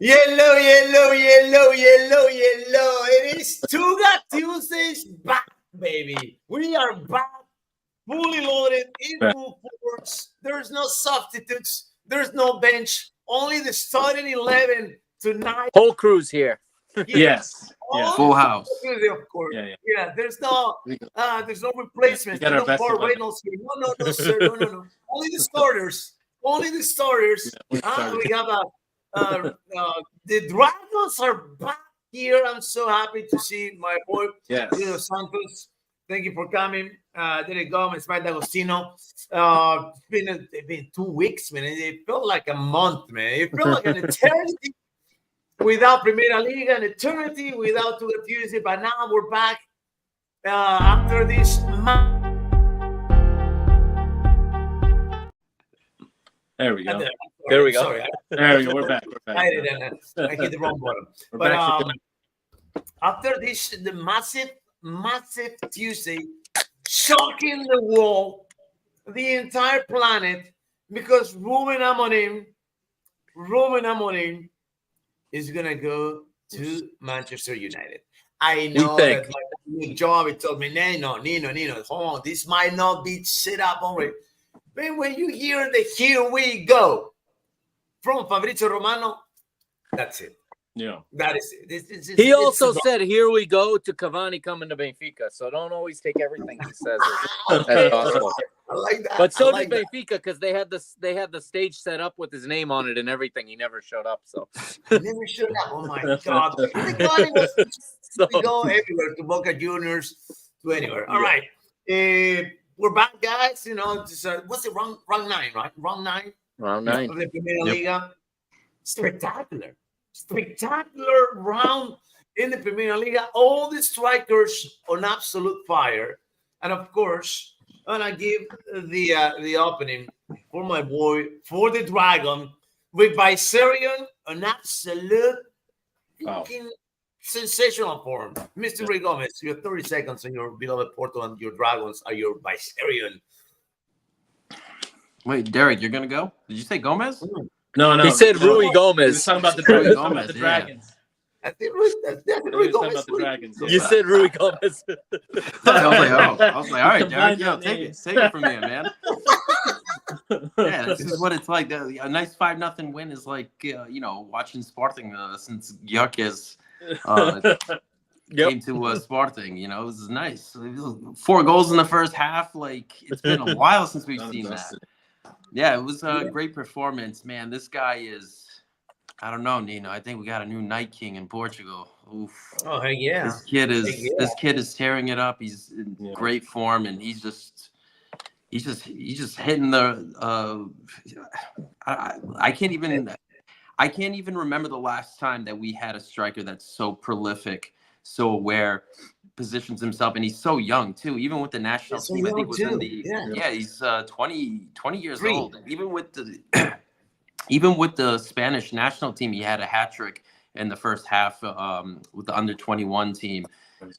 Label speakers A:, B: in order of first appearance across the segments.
A: Yellow, yellow, yellow, yellow, yellow. It is Tuga Tuesdays back, baby. We are back, fully loaded in full force. There's no substitutes. There's no bench. Only the starting 11 tonight.
B: Whole crew's here.
C: Yes. Yeah.
A: All
C: Full
A: the
C: house.
A: Of course.
C: Yeah.
A: There's no replacements.
C: We got our
A: No
C: best
A: more
C: 11.
A: Reynolds here. No, sir. No. Only the starters. Only the starters. We have the Dragons are back here. I'm so happy to see my boy, Santos. Thank you for coming. Derek Gomez, Mike D'Agostino. It's been 2 weeks, man. It felt like a month, man. It felt like an eternity without Primera Liga, an eternity without Tuga Tuesday. But now we're back after this month.
C: There we go.
B: There we go.
A: Sorry,
C: There we go. We're back.
A: I hit the wrong button. After this, the massive Tuesday, shocking the world, the entire planet, because Ruben Amorim is gonna go to Manchester United. I know that my job. It told me, Nino, hold on, this might not be set up already. But when you hear the "Here we go" from Fabrizio Romano, that's it.
C: Yeah,
A: that is it.
B: He also said, "Here we go" to Cavani coming to Benfica. So don't always take everything he says as possible.
A: I like that.
B: But so did Benfica, because they had the stage set up with his name on it and everything. He never showed up. So
A: he never showed up. Oh my God! We go everywhere, to Boca Juniors, to anywhere. All right. We're back, guys. You know, what's it? Round 9, right? Round 9.
B: Round 9
A: of the Primera Liga. Spectacular round in the Primera Liga. All the strikers on absolute fire, and of course, I'm gonna give the opening for my boy, for the Dragon, with Viserion, an absolute fucking sensational form. Mr. Ray Gomez, you have 30 seconds on your beloved Porto, and your Dragons are your Viserion.
D: Wait, Derek, you're gonna go? Did you say Gomez?
C: No.
B: He said Rui Gomez.
C: He was talking about the Dragons.
D: The
C: Dragons.
A: I think Rui Gomez.
C: About the Dragons.
B: You said Rui Gomez.
D: I was like, all right, Derek, take it from here, man. Yeah, this is what it's like. A nice 5-0 win is like, watching Sporting since Gyökeres came to Sporting. You know, it was nice. 4 goals in the first half. Like, it's been a while since we've seen that. Yeah, it was a great performance, man. This guy is, I don't know, Nino. I think we got a new Night King in Portugal. Oof.
A: Oh, hey, yeah.
D: This kid is tearing it up. He's in great form, and he's just hitting the. I can't even remember the last time that we had a striker that's so prolific, so aware, positions himself, and he's so young too. Even with the national team, I think he's 20 years old. Even with the Spanish national team, he had a hat trick in the first half with the under-21 team.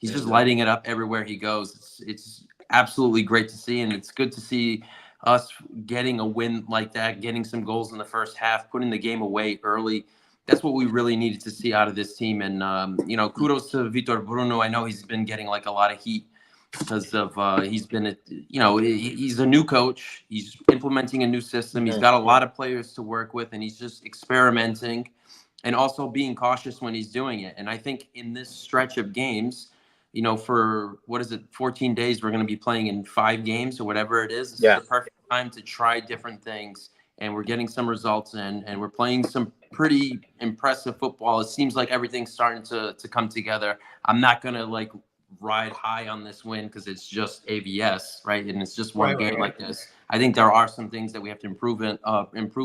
D: He's just lighting it up everywhere he goes. It's absolutely great to see, and it's good to see us getting a win like that, getting some goals in the first half, putting the game away early. That's what we really needed to see out of this team. And, kudos to Vitor Bruno. I know he's been getting like a lot of heat because of he's a new coach. He's implementing a new system. He's got a lot of players to work with, and he's just experimenting and also being cautious when he's doing it. And I think in this stretch of games, for 14 days, we're going to be playing in 5 games or whatever it is. This is the perfect time to try different things. And we're getting some results in, and we're playing some pretty impressive football. It seems like everything's starting to come together. I'm not going to ride high on this win because it's just AVS, right? And it's just one game like this. I think there are some things that we have to improve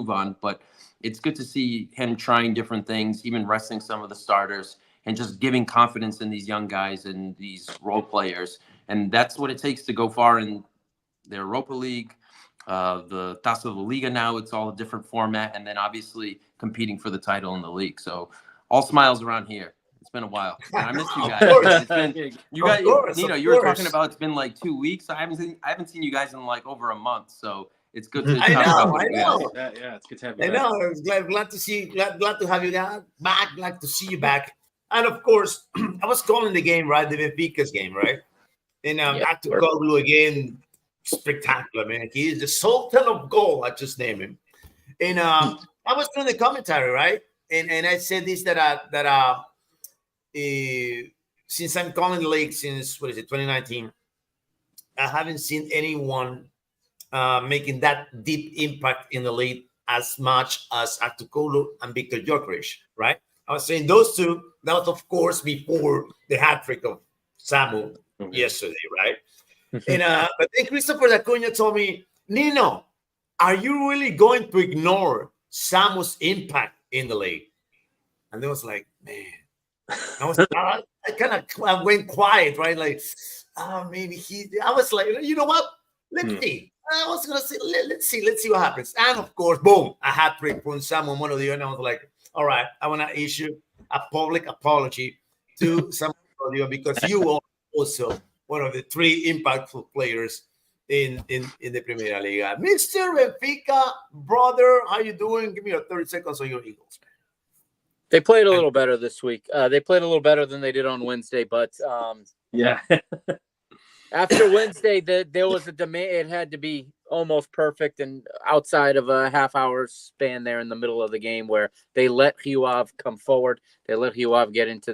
D: on, but it's good to see him trying different things, even resting some of the starters, and just giving confidence in these young guys and these role players. And that's what it takes to go far in the Europa League, the Taça of the Liga now. It's all a different format, and then obviously competing for the title in the league. So all smiles around here. It's been a while. And I miss you guys. You were talking about it's been like 2 weeks. I haven't seen you guys in like over a month. So It's good to
A: I
D: talk
A: know,
D: about
A: I
D: you guys.
A: know.
C: Yeah, it's good to have you
A: I
C: back.
A: know. I was glad to see, glad to have you back. Glad to see you back. And of course, I was calling the game, right? The Benfica's game, right? And back to Koglu again, spectacular, man. He is the Sultan of goal. I just named him. And I was doing the commentary, right? And I said this since I'm calling the league since 2019, I haven't seen anyone making that deep impact in the league as much as Artukoglu and Victor Gyökeres, right? I was saying those two. That was, of course, before the hat trick of Samu yesterday, right? And but then Christopher Acuna told me, Nino, are you really going to ignore Samu's impact in the league? And I was like, man, I kind of went quiet, right? Like, I mean, I was like, you know what? Let's see. I was gonna say, let's see what happens. And of course, boom, a hat trick from Samu Monodio, and I was like, all right, I want to issue a public apology to Samu Monodio because you are also one of the 3 impactful players in the Primera Liga. Mr. Benfica, brother, how you doing? Give me 30 seconds on your Eagles.
B: They played a little better this week. They played a little better than they did on Wednesday, but
C: Yeah.
B: after Wednesday, there was a demand. It had to be almost perfect, and outside of a half-hour span there in the middle of the game where they let Huav come forward. They let Huav get into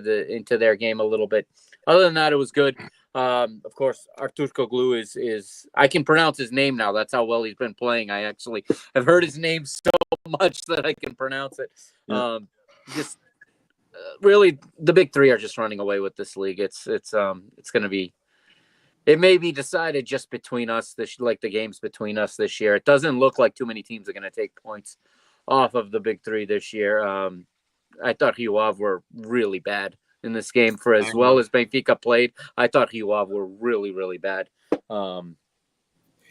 B: their game a little bit. Other than that, it was good. Of course, Arturkoglu is I can pronounce his name now. That's how well he's been playing. I actually have heard his name so much that I can pronounce it.
C: Yeah.
B: Really, the big 3 are just running away with this league. It's going to be. It may be decided just between us, like the games between us this year. It doesn't look like too many teams are going to take points off of the big 3 this year. I thought Huav were really bad in this game for as well as Benfica played. I thought Huav were really, really bad. But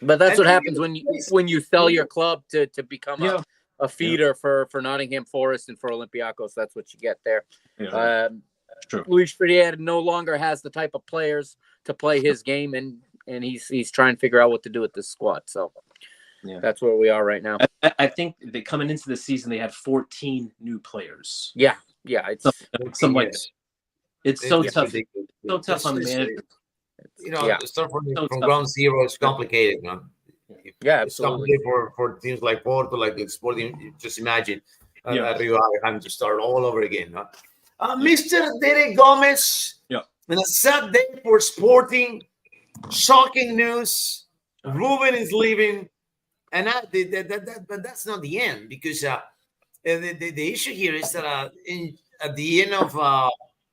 B: that's what happens when you sell your club to become a feeder for Nottingham Forest and for Olympiacos. That's what you get there.
C: Yeah. True.
B: Luis Ferrier no longer has the type of players to play his game, and he's trying to figure out what to do with this squad. So that's where we are right now.
C: I think they coming into the season they had 14 new players.
B: Yeah, it's
C: some like it's so tough.
A: Ridiculous.
C: So tough on the manager.
A: You know, start from ground zero is complicated, man.
B: Yeah,
A: It's
B: absolutely.
A: complicated for teams like Porto, like the Sporting. Just imagine Rio having to start all over again. Huh? Mr. Derek Gomez.
C: Yeah.
A: And a sad day for Sporting. Shocking news. Ruben is leaving, and but that's not the end, because the issue here is that at the end of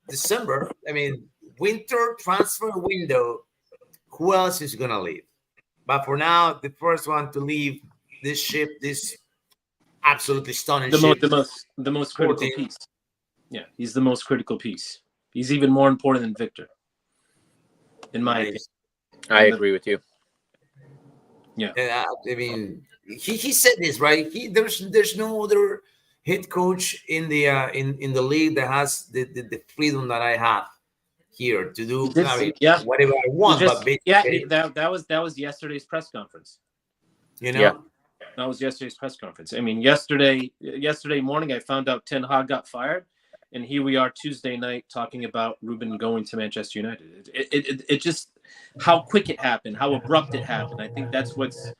A: December, I mean, winter transfer window, who else is gonna leave? But for now, the first one to leave this ship, this absolutely stunning ship,
C: the most critical piece. Yeah, he's the most critical piece. He's even more important than Victor, in my opinion.
B: I agree with you.
A: Yeah, I mean, he said this, right? There's no other head coach in the league that has the freedom that I have here to do whatever I want.
C: That was yesterday's press conference.
A: You know,
C: that was yesterday's press conference. I mean, yesterday morning, I found out Ten Hag got fired, and here we are Tuesday night talking about Ruben going to Manchester United. It just how quick it happened, how abrupt it happened. I think that's what's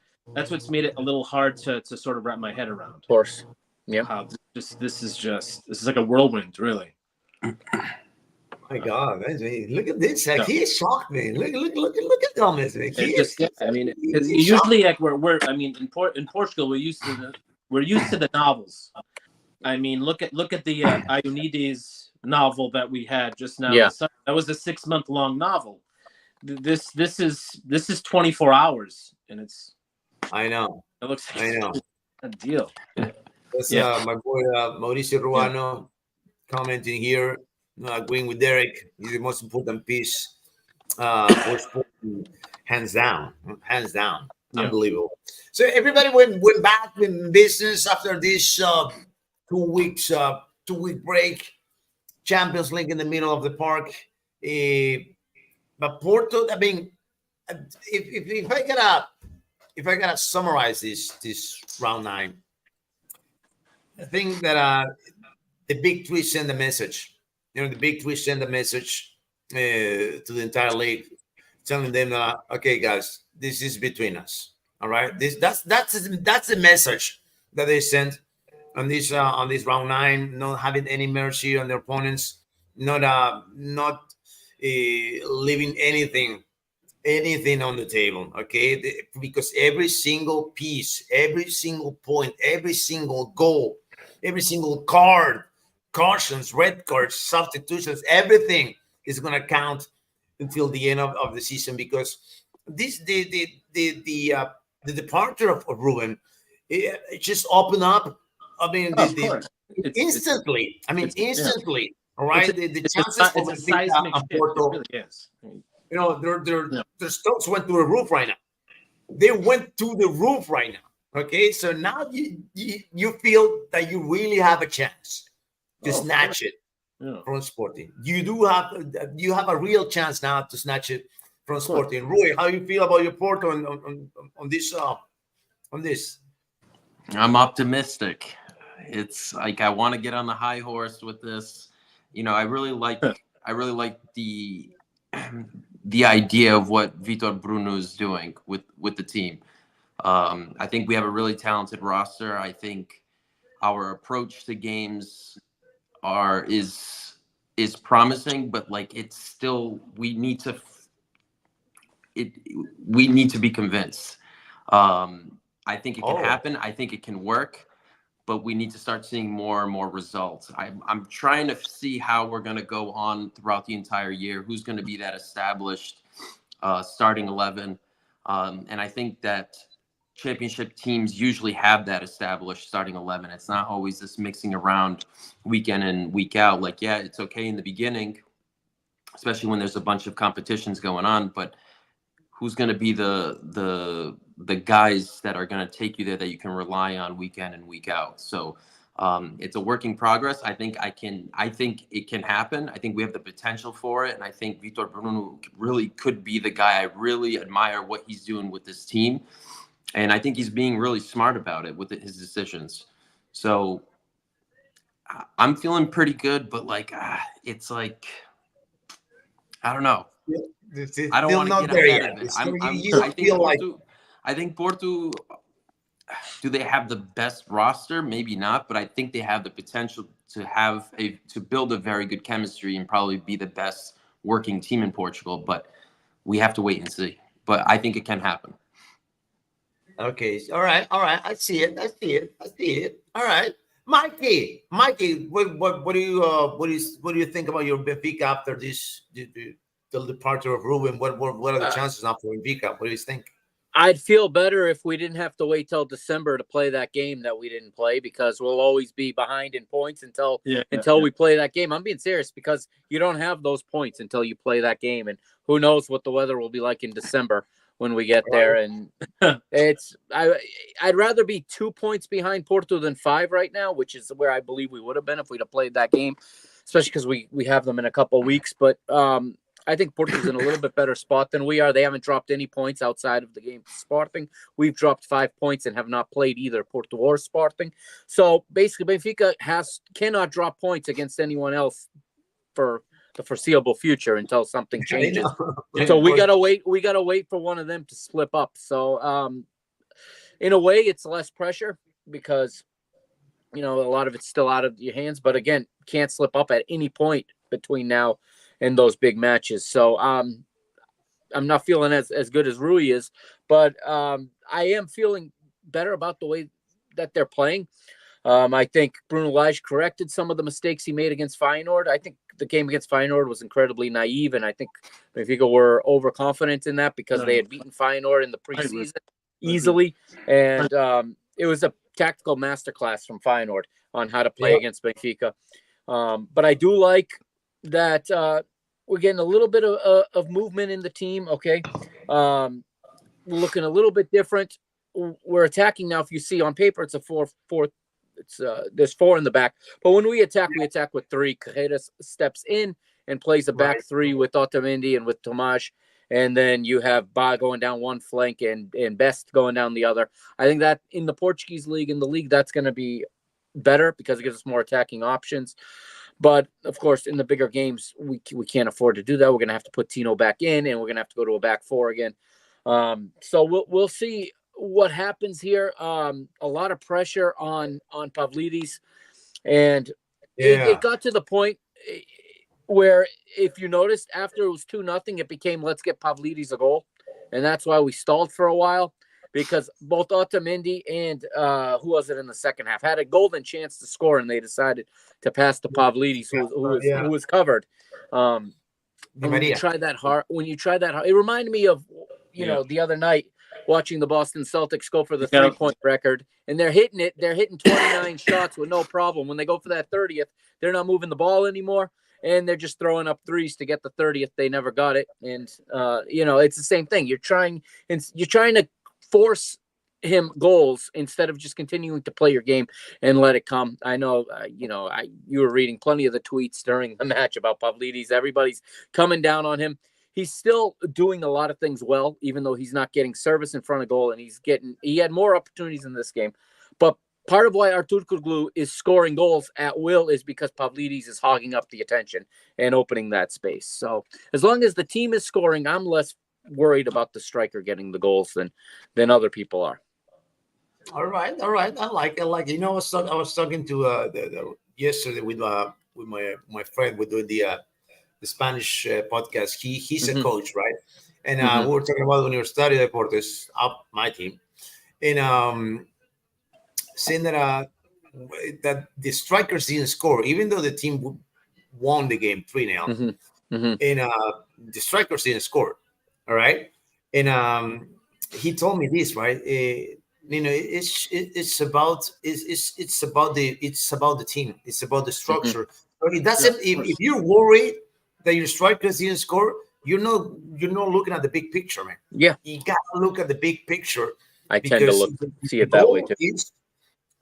C: made it a little hard to sort of wrap my head around.
B: Of course, yeah.
C: How this is like a whirlwind, really.
A: My God, look at this! Like, he shocked me. Look at Gomez.
C: Usually, like we're in Portugal, we're used to the novels. I mean, look at the Ionides novel that we had just now.
B: Yeah.
C: That was a 6-month-long novel. This is 24 hours, and it's.
A: I know.
C: It looks.
A: I know.
C: A deal.
A: That's my boy Mauricio Ruano commenting here, agreeing with Derek. He's the most important piece for Sporting, hands down. Yeah. Unbelievable. So everybody went back in business after this 2 weeks 2 week break. Champions League in the middle of the park. But Porto, I mean, if I gotta if I gotta summarize this round 9, I think that the big three send a message. The big three send a message to the entire league, telling them, okay, guys, this is between us. All right, that's the message that they sent on this round 9. Not having any mercy on their opponents, not leaving anything on the table. Okay, because every single piece, every single point, every single goal, every single card, cautions, red cards, substitutions, everything is going to count until the end of the season, because this the departure of Ruben, it just opened up. I mean, instantly. Instantly. All right, the chances for Benfica and Porto,
C: it really is.
A: their stocks went through the roof right now. They went to the roof right now. Okay, so now you feel that you really have a chance to snatch it from Sporting. You have a real chance now to snatch it from Sporting. Rui, how you feel about your Porto on this?
D: I'm optimistic. It's like I want to get on the high horse with this. I really like the idea of what Vitor Bruno is doing with the team. I think we have a really talented roster. I think our approach to games is promising, but it's still we need to be convinced. I think it can happen. I think it can work, but we need to start seeing more and more results. I'm trying to see how we're going to go on throughout the entire year. Who's going to be that established starting 11? And I think that championship teams usually have that established starting 11. It's not always this mixing around week in and week out. It's okay in the beginning, especially when there's a bunch of competitions going on, but who's going to be the guys that are going to take you there that you can rely on week in and week out? So it's a work in progress. I think it can happen. I think we have the potential for it. And I think Vitor Bruno really could be the guy. I really admire what he's doing with this team. And I think he's being really smart about it with his decisions. So I'm feeling pretty good, but it's I don't know. I don't want to get ahead of it. I think Porto, do they have the best roster? Maybe not, but I think they have the potential to build a very good chemistry and probably be the best working team in Portugal. But we have to wait and see. But I think it can happen.
A: Okay. All right. I see it. All right. Mikey, what do you think about your Benfica after the departure of Ruben? What are the chances now for Benfica? What do you think?
B: I'd feel better if we didn't have to wait till December to play that game that we didn't play, because we'll always be behind in points until we play that game. I'm being serious, because you don't have those points until you play that game, and who knows what the weather will be like in December when we get there. And I'd rather be 2 points behind Porto than 5 right now, which is where I believe we would have been if we'd have played that game, especially because we have them in a couple of weeks. But I think Porto's in a little bit better spot than we are. They haven't dropped any points outside of the game Sporting. We've dropped 5 points and have not played either Porto or Sporting. So basically Benfica cannot drop points against anyone else for the foreseeable future until something changes. So we gotta wait for one of them to slip up. So in a way it's less pressure, because a lot of it's still out of your hands, but again, can't slip up at any point between now and those big matches. So I'm not feeling as good as Rui is, but I am feeling better about the way that they're playing. I think Bruno Lage corrected some of the mistakes he made against Feyenoord. I think the game against Feyenoord was incredibly naive, and I think Benfica were overconfident in that because they had beaten Feyenoord in the preseason easily, and it was a tactical masterclass from Feyenoord on how to play against Benfica. But I do like that we're getting a little bit of movement in the team. Okay, we're looking a little bit different. We're attacking now. If you see on paper, it's a 4-4. It's there's 4 in the back, but when we attack with 3. Carreras steps in and plays a back 3 with Otamendi and with Tomas, and then you have Ba going down one flank and Best going down the other. I think that in the Portuguese league, in the league, that's going to be better because it gives us more attacking options. But of course, in the bigger games, we can't afford to do that. We're going to have to put Tino back in, and we're going to have to go to a back four again. So we'll see what happens here. A lot of pressure on Pavlidis, and it got to the point where, if you noticed, after it was 2-0, it became let's get Pavlidis a goal, and that's why we stalled for a while, because both Otamendi and who was it in the second half had a golden chance to score, and they decided to pass to Pavlidis, who was covered. When you try that hard, it reminded me of the other night watching the Boston Celtics go for the 3-point record, and they're hitting 29 shots with no problem. When they go for that 30th, they're not moving the ball anymore, and they're just throwing up threes to get the 30th. They never got it, and it's the same thing. You're trying to force him goals instead of just continuing to play your game and let it come. I know, you were reading plenty of the tweets during the match about Pavlidis. Everybody's coming down on him. He's still doing a lot of things well, even though he's not getting service in front of goal, and he had more opportunities in this game. But part of why Artur Kuglu is scoring goals at will is because Pavlidis is hogging up the attention and opening that space. So as long as the team is scoring, I'm less worried about the striker getting the goals than other people are.
A: All right. I like it. I was talking to yesterday with my friend. We're doing the Spanish podcast. He's a coach, right? And we were talking about Universitario de Deportes, my team, and saying that the strikers didn't score, even though the team won the game 3-0, and the strikers didn't score. All right, and he told me this, right? It's about the team. It's about the structure. But it doesn't. If you're worried that your strikers didn't score, you're not looking at the big picture, man.
B: Yeah,
A: you got to look at the big picture.
B: I tend to see it that way too.
A: Is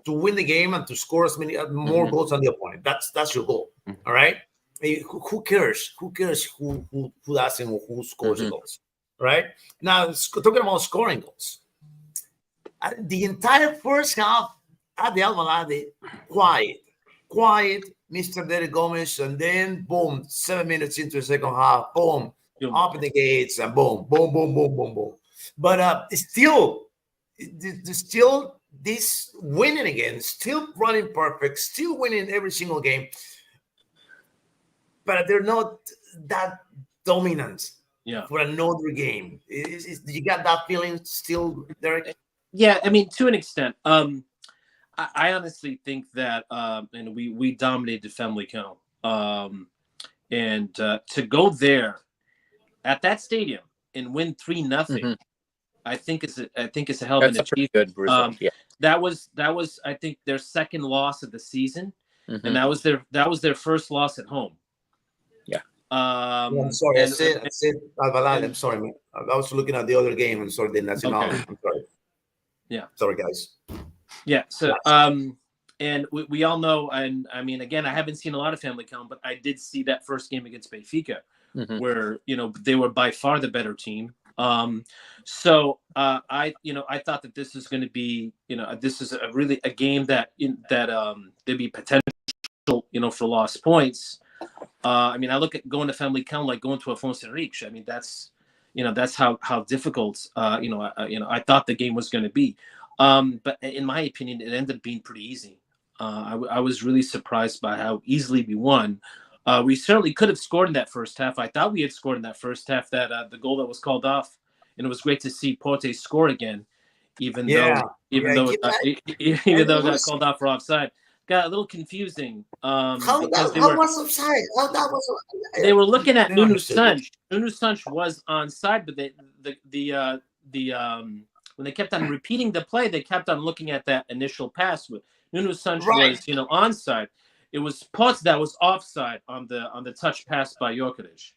A: to win the game and to score as many more goals on the opponent. That's your goal. All right. Who cares? Who cares who doesn't or who scores the goals? Right now, talking about scoring goals. The entire first half at the Alvalade, quiet, Mr. Derek Gomez, and then boom, 7 minutes into the second half, boom, open the gates, and boom. But still this winning again, still running perfect, still winning every single game, but they're not that dominant. Yeah, for another game. You got that feeling still, Derek?
C: Yeah, I mean, to an extent. I honestly think that, and we dominated Famalicão, and to go there at that stadium and win 3-0, I think it's a hell of an achievement. Good result. That was I think their second loss of the season, and that was their first loss at home.
A: I'm sorry. I said Alvalade. I'm sorry, man. I was looking at the other game. I'm sorry, the Nacional. Okay. I'm sorry. Yeah. Sorry, guys.
C: Yeah. So, and we all know, and I mean, again, I haven't seen a lot of Famalicão, but I did see that first game against Benfica, where they were by far the better team. So I thought that this is going to be, this is a game that there'd be potential, for lost points. I mean, I look at going to Famalicão like going to Afonso Henriques. I mean, that's how difficult I thought the game was going to be. But in my opinion, it ended up being pretty easy. I was really surprised by how easily we won. We certainly could have scored in that first half. I thought we had scored in that first half, that the goal that was called off, and it was great to see Porte score again, even though it got called off for offside. Got a little confusing.
A: How was offside?
C: They were looking at Nuno Santos. Nuno Santos was onside, but when they kept on repeating the play, they kept on looking at that initial pass. Nuno Santos was onside. It was Potts that was offside on the touch pass by Jokic.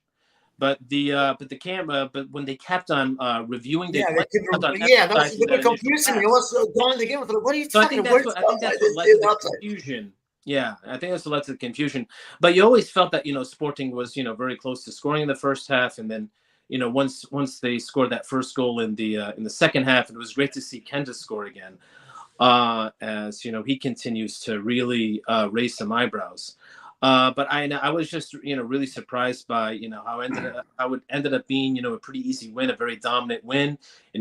C: But when they kept on reviewing the
A: they were confusing me. It was going the game. What are you talking about?
C: I think that's what led to the confusion. Yeah, I think that's what led to the confusion. But you always felt that Sporting was very close to scoring in the first half, and then once they scored that first goal in the second half, it was great to see Kenda score again. As he continues to really raise some eyebrows. But I was just really surprised by how it ended up being a pretty easy win, a very dominant win.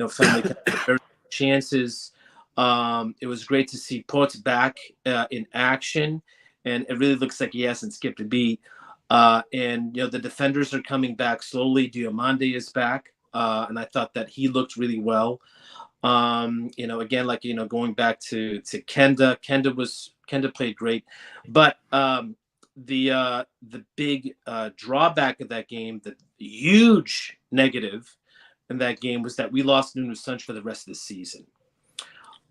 C: Family had very chances. It was great to see Porto back in action, and it really looks like he hasn't skipped a beat. And the defenders are coming back slowly. Diomande is back, and I thought that he looked really well. Again, like going back to Kenda. Kenda played great, but the big drawback of that game, the huge negative in that game, was that we lost Nuno Sanch for the rest of the season.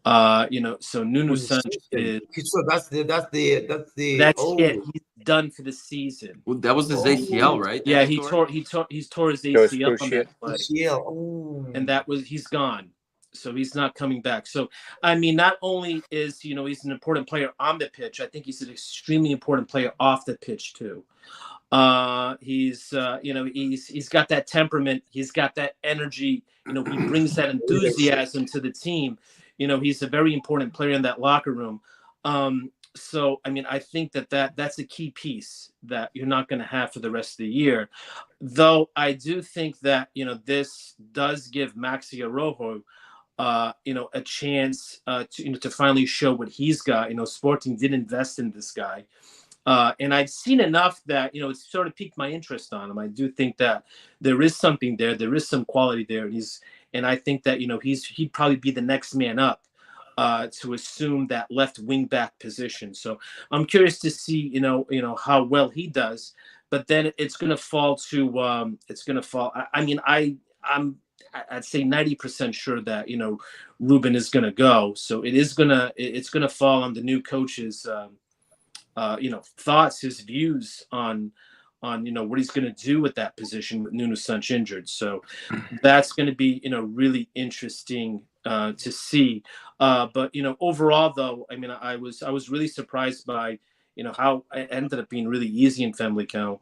C: So Nuno Sanch is
A: that's
C: it. He's done for the season.
D: Well, that was his ACL, right?
C: Yeah, he tore his ACL on that play. And he's gone. So he's not coming back. So, not only is, he's an important player on the pitch, I think he's an extremely important player off the pitch too. He's got that temperament. He's got that energy. He brings that enthusiasm to the team. He's a very important player in that locker room. So, I think that's a key piece that you're not going to have for the rest of the year. Though I do think that, this does give Maxi Araujo a chance to finally show what he's got. Sporting did invest in this guy, and I've seen enough that it's sort of piqued my interest on him. I do think that there is something there. There is some quality there, and I think that he'd probably be the next man up to assume that left wing back position. So I'm curious to see how well he does. But then it's going to fall to I'd say 90% sure that Ruben is going to go. So it's going to fall on the new coach's thoughts, his views on what he's going to do with that position with Nuno Sanch injured. So that's going to be really interesting to see. But overall though, I was really surprised by how it ended up being really easy in Famalicão.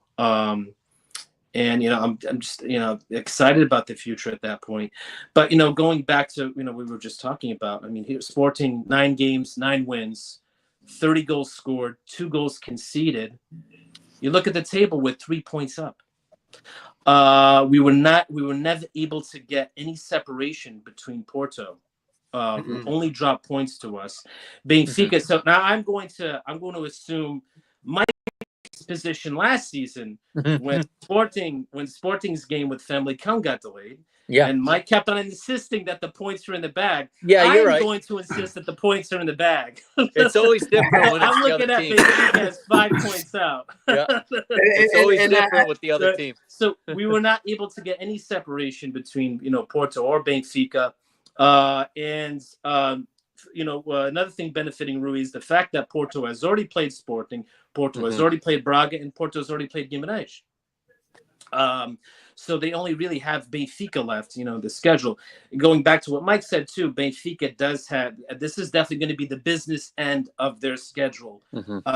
C: And I'm just excited about the future at that point. But going back to we were just talking about. Here Sporting 9 games, 9 wins, 30 goals scored, 2 goals conceded. You look at the table with 3 points up. We were never able to get any separation between Porto, who only dropped points to us. Benfica. So now I'm going to assume my position last season when Sporting's game with Famalicão got delayed. Yeah. And Mike kept on insisting that the points are in the bag.
B: Yeah, you're right.
C: I'm going to insist that the points are in the bag.
B: It's always different when
C: I'm looking at Benfica as 5 points out.
B: Yeah. It's always different with the other team.
C: So we were not able to get any separation between Porto or Benfica. Another thing benefiting Rui is the fact that Porto has already played Sporting, Porto has already played Braga, and Porto has already played Guimarães. So they only really have Benfica left, the schedule. Going back to what Mike said too, Benfica does have, this is definitely going to be the business end of their schedule.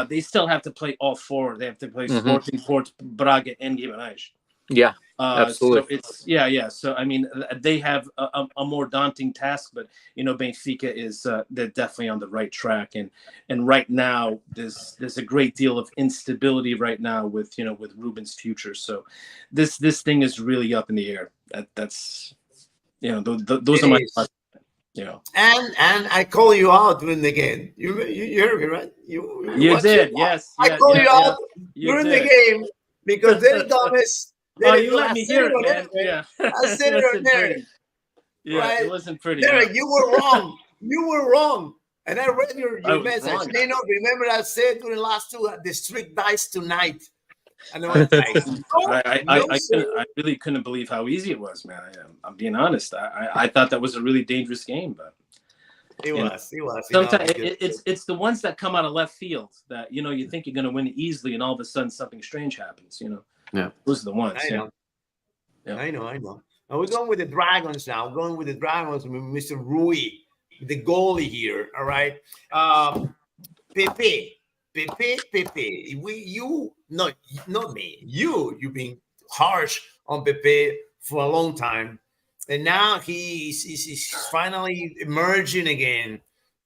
C: They still have to play all 4. They have to play Sporting, Porto, Braga, and Guimarães.
B: Yeah, absolutely.
C: So So they have a more daunting task, but Benfica is they're definitely on the right track, and right now there's a great deal of instability right now with with Ruben's future. So this thing is really up in the air. That's those are my thoughts.
A: And I call you out during the game. You heard me, right?
C: You did, yes.
A: I call you out during the game because Derek Gomez.
C: You let me hear it, man. Yeah.
A: I said it on there.
C: Yeah, right? It wasn't pretty.
A: Derek, you were wrong. You were wrong. And I read your message. Remember I said during the last 2, the streak dies tonight. And
C: I really couldn't believe how easy it was, man. I'm being honest. I thought that was a really dangerous game, but
A: it was.
C: Sometimes it's the ones that come out of left field that you think you're going to win easily, and all of a sudden something strange happens.
D: Yeah,
C: those are the ones.
A: I know. Yeah. I know. Now we're going with the Dragons now. Going with the Dragons, Mr. Rui, the goalie here. All right, Pepe. Not me. You've been harsh on Pepe for a long time, and now he's finally emerging again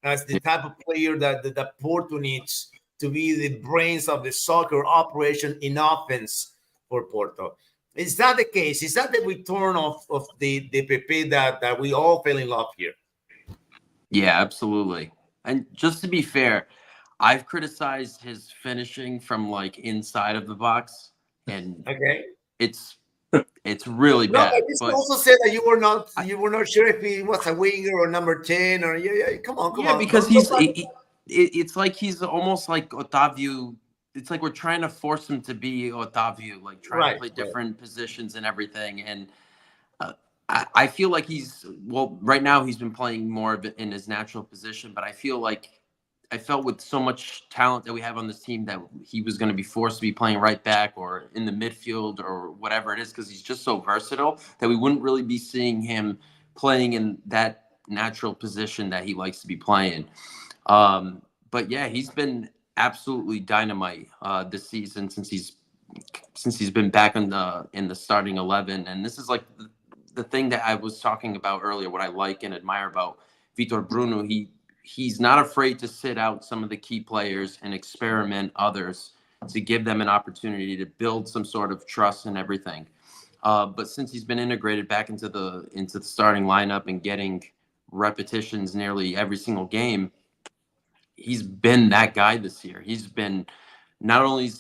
A: as the type of player that Porto needs to be the brains of the soccer operation in offense for Porto. Is that the case? Is that the return of the Pepe that we all fell in love here?
D: Yeah, absolutely. And just to be fair, I've criticized his finishing from like inside of the box, and
A: Okay.
D: it's really
A: No,
D: bad.
A: but you
D: But
A: also said that you were not sure if he was a winger or number 10 or yeah. Come on, come
D: yeah,
A: on.
D: because it's like he's almost like Otavio. It's like we're trying to force him to be Otavio, like trying to
A: Right.
D: play different positions and everything. And uh, I feel like right now he's been playing more of it in his natural position, but I felt with so much talent that we have on this team that he was going to be forced to be playing right back or in the midfield or whatever it is, because he's just so versatile that we wouldn't really be seeing him playing in that natural position that he likes to be playing. But yeah, he's been absolutely dynamite this season since he's been back in the starting 11. And this is like the thing that I was talking about earlier, what I like and admire about Vitor Bruno. He's not afraid to sit out some of the key players and experiment others to give them an opportunity to build some sort of trust and everything. But since he's been integrated back into the starting lineup and getting repetitions nearly every single game, he's been that guy this year. He's been, not only is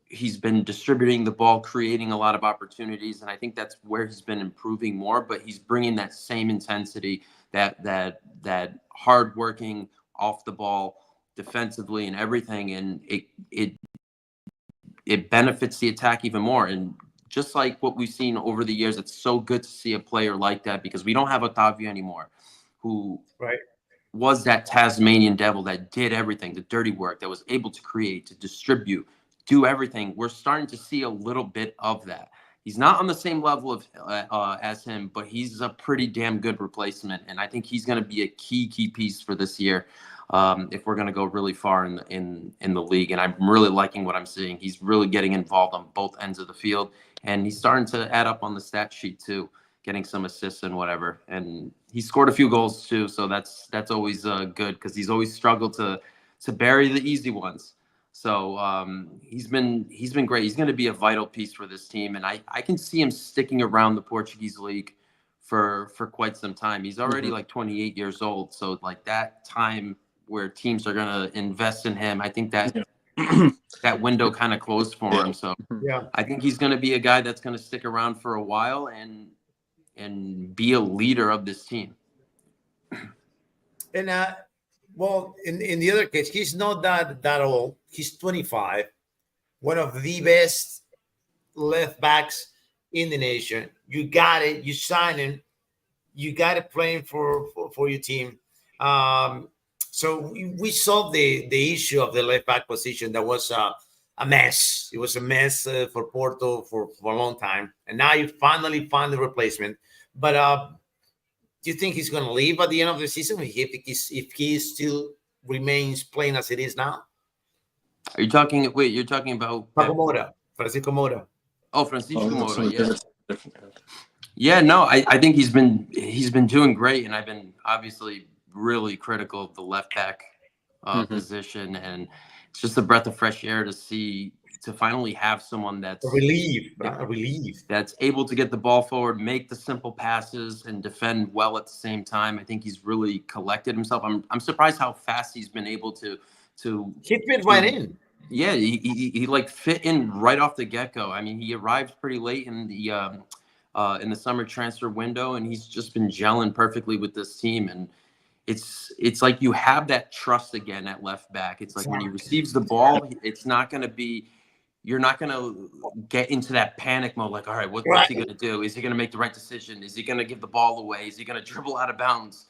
D: he's been distributing the ball, creating a lot of opportunities, and I think that's where he's been improving more, but he's bringing that same intensity, that hard working off the ball defensively and everything, and it benefits the attack even more. And just like what we've seen over the years, it's so good to see a player like that, because we don't have Otavio anymore, who was that Tasmanian devil that did everything, the dirty work, that was able to create, to distribute, do everything. We're starting to see a little bit of that. He's not on the same level of as him, but he's a pretty damn good replacement, and I think he's going to be a key piece for this year if we're going to go really far in the league. And I'm really liking what I'm seeing. He's really getting involved on both ends of the field, and he's starting to add up on the stat sheet too, getting some assists and whatever. And he scored a few goals too, so that's always good, because he's always struggled to bury the easy ones. So he's been great. He's going to be a vital piece for this team, and I can see him sticking around the Portuguese league for quite some time. He's already like 28 years old, so like that time where teams are going to invest in him, I think that that window kind of closed for him. So I think he's going to be a guy that's going to stick around for a while and be a leader of this team.
A: And well, in the other case, he's not that old. He's 25, one of the best left backs in the nation. You got it. You sign him. You got it playing for your team. So we solved the issue of the left back position. That was a mess. It was a mess for Porto for a long time, and now you finally find the replacement. But do you think he's going to leave at the end of the season if he still remains playing as it is now?
D: You're talking about
A: Francisco Mora.
D: Oh, Francisco Mora, yeah. Yeah, no, I think he's been doing great, and I've been obviously really critical of the left back position, and it's just a breath of fresh air to finally have someone that's
A: a relief
D: that's able to get the ball forward, make the simple passes, and defend well at the same time. I think he's really collected himself. I'm surprised how fast he's been able to
A: he fit right in.
D: Yeah, he like fit in right off the get-go. I mean, he arrived pretty late in the summer transfer window, and he's just been gelling perfectly with this team. And it's like you have that trust again at left back. It's like when he receives the ball, it's not going to be, you're not going to get into that panic mode. Like, all right, what's he going to do? Is he going to make the right decision? Is he going to give the ball away? Is he going to dribble out of bounds?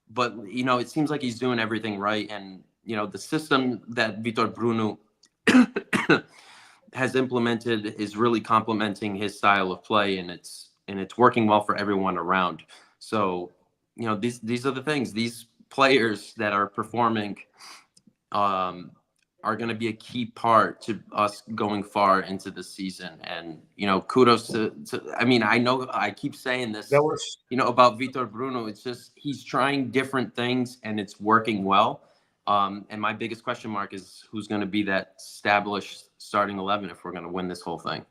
D: But, it seems like he's doing everything right. And, the system that Vitor Bruno has implemented is really complementing his style of play, and it's working well for everyone around. So, these are the things, these players that are performing are going to be a key part to us going far into the season. And, kudos to I mean, I know I keep saying this, about Vitor Bruno. It's just he's trying different things and it's working well. And my biggest question mark is who's going to be that established starting 11 if we're going to win this whole thing.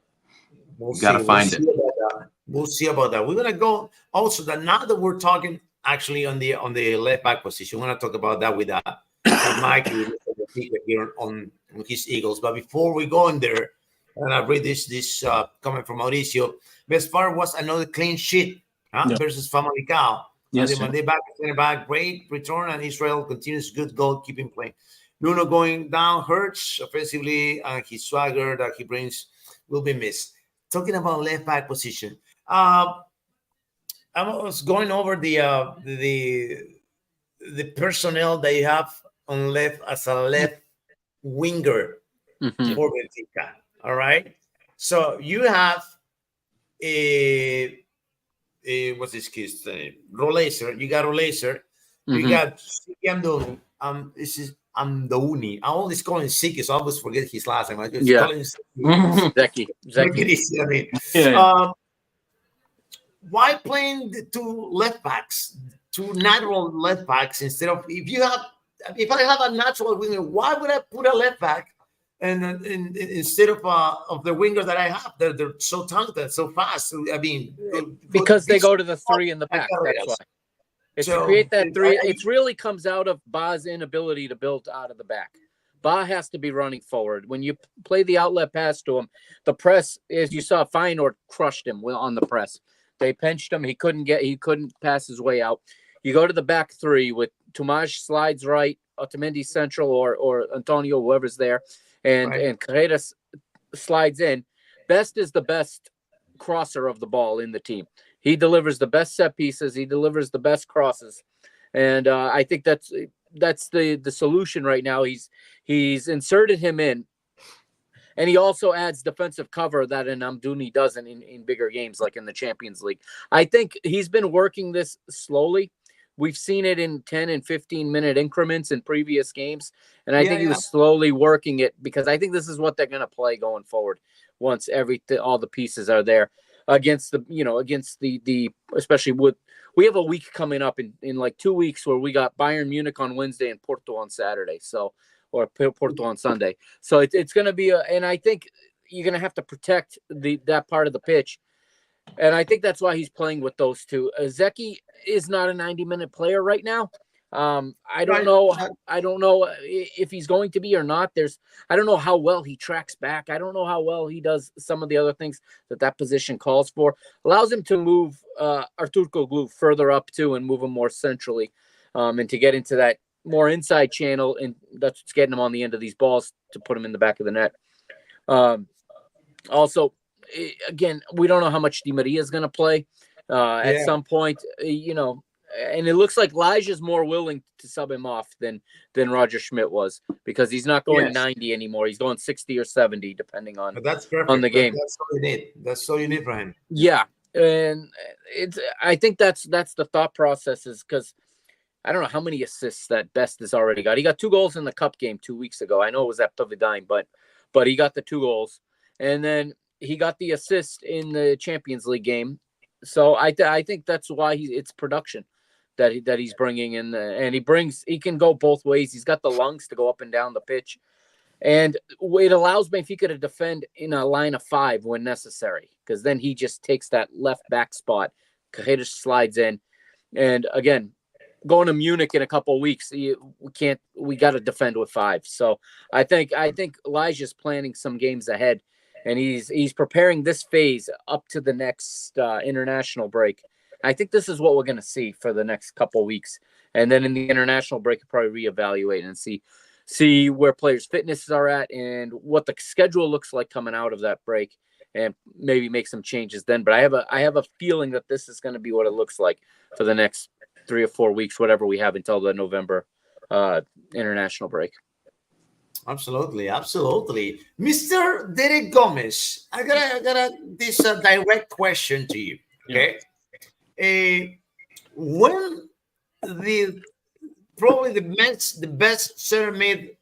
A: We'll
D: got to find it.
A: We'll see about that. We're going to go also that now that we're talking actually on the left back position, we're going to talk about that with Mike here on his Eagles. But before we go in there, and I read this comment from Mauricio, best part was another clean sheet versus Famalicão.
C: Yes,
A: and they back, great return, and Israel continues good goalkeeping play. Nuno going down hurts offensively, and his swagger that he brings will be missed. Talking about left back position, I was going over the personnel they have on left as a left winger for Benfica. All right, so you have what's his kid's name? Roleser. You got Roleser. You got this is Amdouni. I always call him Siki, so I always forget his last name. I just call him
B: Zeki.
A: Why playing the two left backs, two natural left backs instead of if I have a natural winger, why would I put a left back and instead of the wingers that I have? They're so talented, so fast. I mean,
B: because they go to the three in the back. That's why. It's to create that three. It really comes out of Ba's inability to build out of the back. Ba has to be running forward. When you play the outlet pass to him, the press, as you saw, Feyenoord crushed him on the press. They pinched him. He couldn't pass his way out. You go to the back three with Tomás slides right, Otamendi central, or Antonio, whoever's there, and Carreira slides in. Best is the best crosser of the ball in the team. He delivers the best set pieces. He delivers the best crosses, and I think that's the solution right now. He's inserted him in, and he also adds defensive cover that an Amdouni doesn't in bigger games like in the Champions League. I think he's been working this slowly. We've seen it in 10 and 15-minute increments in previous games, and I think he was slowly working it because I think this is what they're going to play going forward once all the pieces are there. Against the especially we have a week coming up in like 2 weeks where we got Bayern Munich on Wednesday and Porto on Saturday, or Porto on Sunday. So it's going to be and I think you're going to have to protect that part of the pitch, and I think that's why he's playing with those two. Zeki is not a 90-minute player right now. I don't know if he's going to be or not. I don't know how well he tracks back. I don't know how well he does some of the other things that position calls for. Allows him to move Artur Koglu further up too and move him more centrally, and to get into that more inside channel, and that's what's getting him on the end of these balls to put him in the back of the net. Also, again, we don't know how much Di Maria is going to play at some point, and it looks like Elijah's more willing to sub him off than Roger Schmidt was, because he's not going 90 anymore. He's going 60 or 70, depending on the game.
A: That's all you need. That's all you need for him.
B: Yeah, and I think that's the thought process, is because I don't know how many assists that Best has already got. He got 2 goals in the cup game 2 weeks ago. I know it was at Pavidine, but he got the 2 goals, and then he got the assist in the Champions League game. So I think that's why it's production that he's bringing in, and he can go both ways. He's got the lungs to go up and down the pitch, and it allows Benfica to defend in a line of 5 when necessary, because then he just takes that left back spot. Carreira slides in, and again, going to Munich in a couple of weeks, we got to defend with 5. So I think Elijah's planning some games ahead, and he's preparing this phase up to the next international break. I think this is what we're going to see for the next couple of weeks. And then in the international break, we'll probably reevaluate and see where players' fitnesses are at and what the schedule looks like coming out of that break, and maybe make some changes then. But I have a feeling that this is going to be what it looks like for the next 3 or 4 weeks, whatever we have until the November international break.
A: Absolutely. Mr. Derek Gomez, I got this direct question to you. Okay. When probably the best center mid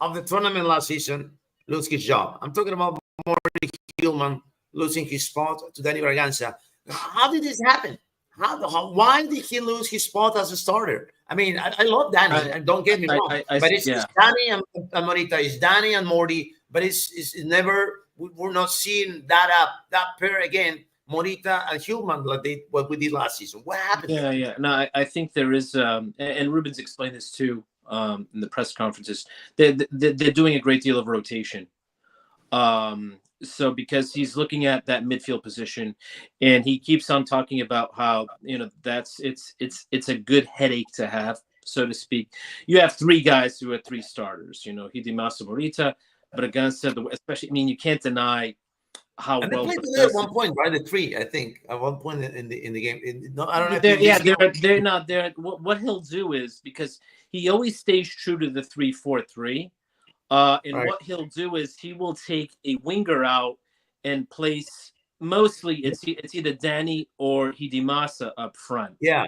A: of the tournament last season lose his job. I'm talking about Morty Hillman losing his spot to Danny Braganza. How did this happen? Why did he lose his spot as a starter? I mean, I love Danny, and don't get me wrong, but it's Danny and Morita. It's Danny and Morty, but it's never. We're not seeing that pair again, Morita and Hillman, like what we did last season. What happened?
C: Yeah. No, I think there is, and Ruben's explained this too in the press conferences. They're doing a great deal of rotation. So because he's looking at that midfield position, and he keeps on talking about how it's a good headache to have, so to speak. You have three guys who are three starters. Hidimasa, Morita, Braganza. Especially, I mean, you can't deny how
A: and
C: well.
A: They played together at one point, right? The three, I think, at one point in the game. I don't know.
C: They're not there. What he'll do is, because he always stays true to the 3-4-3. What he'll do is he will take a winger out and place, mostly it's either Danny or Hidimasa up front.
A: Yeah.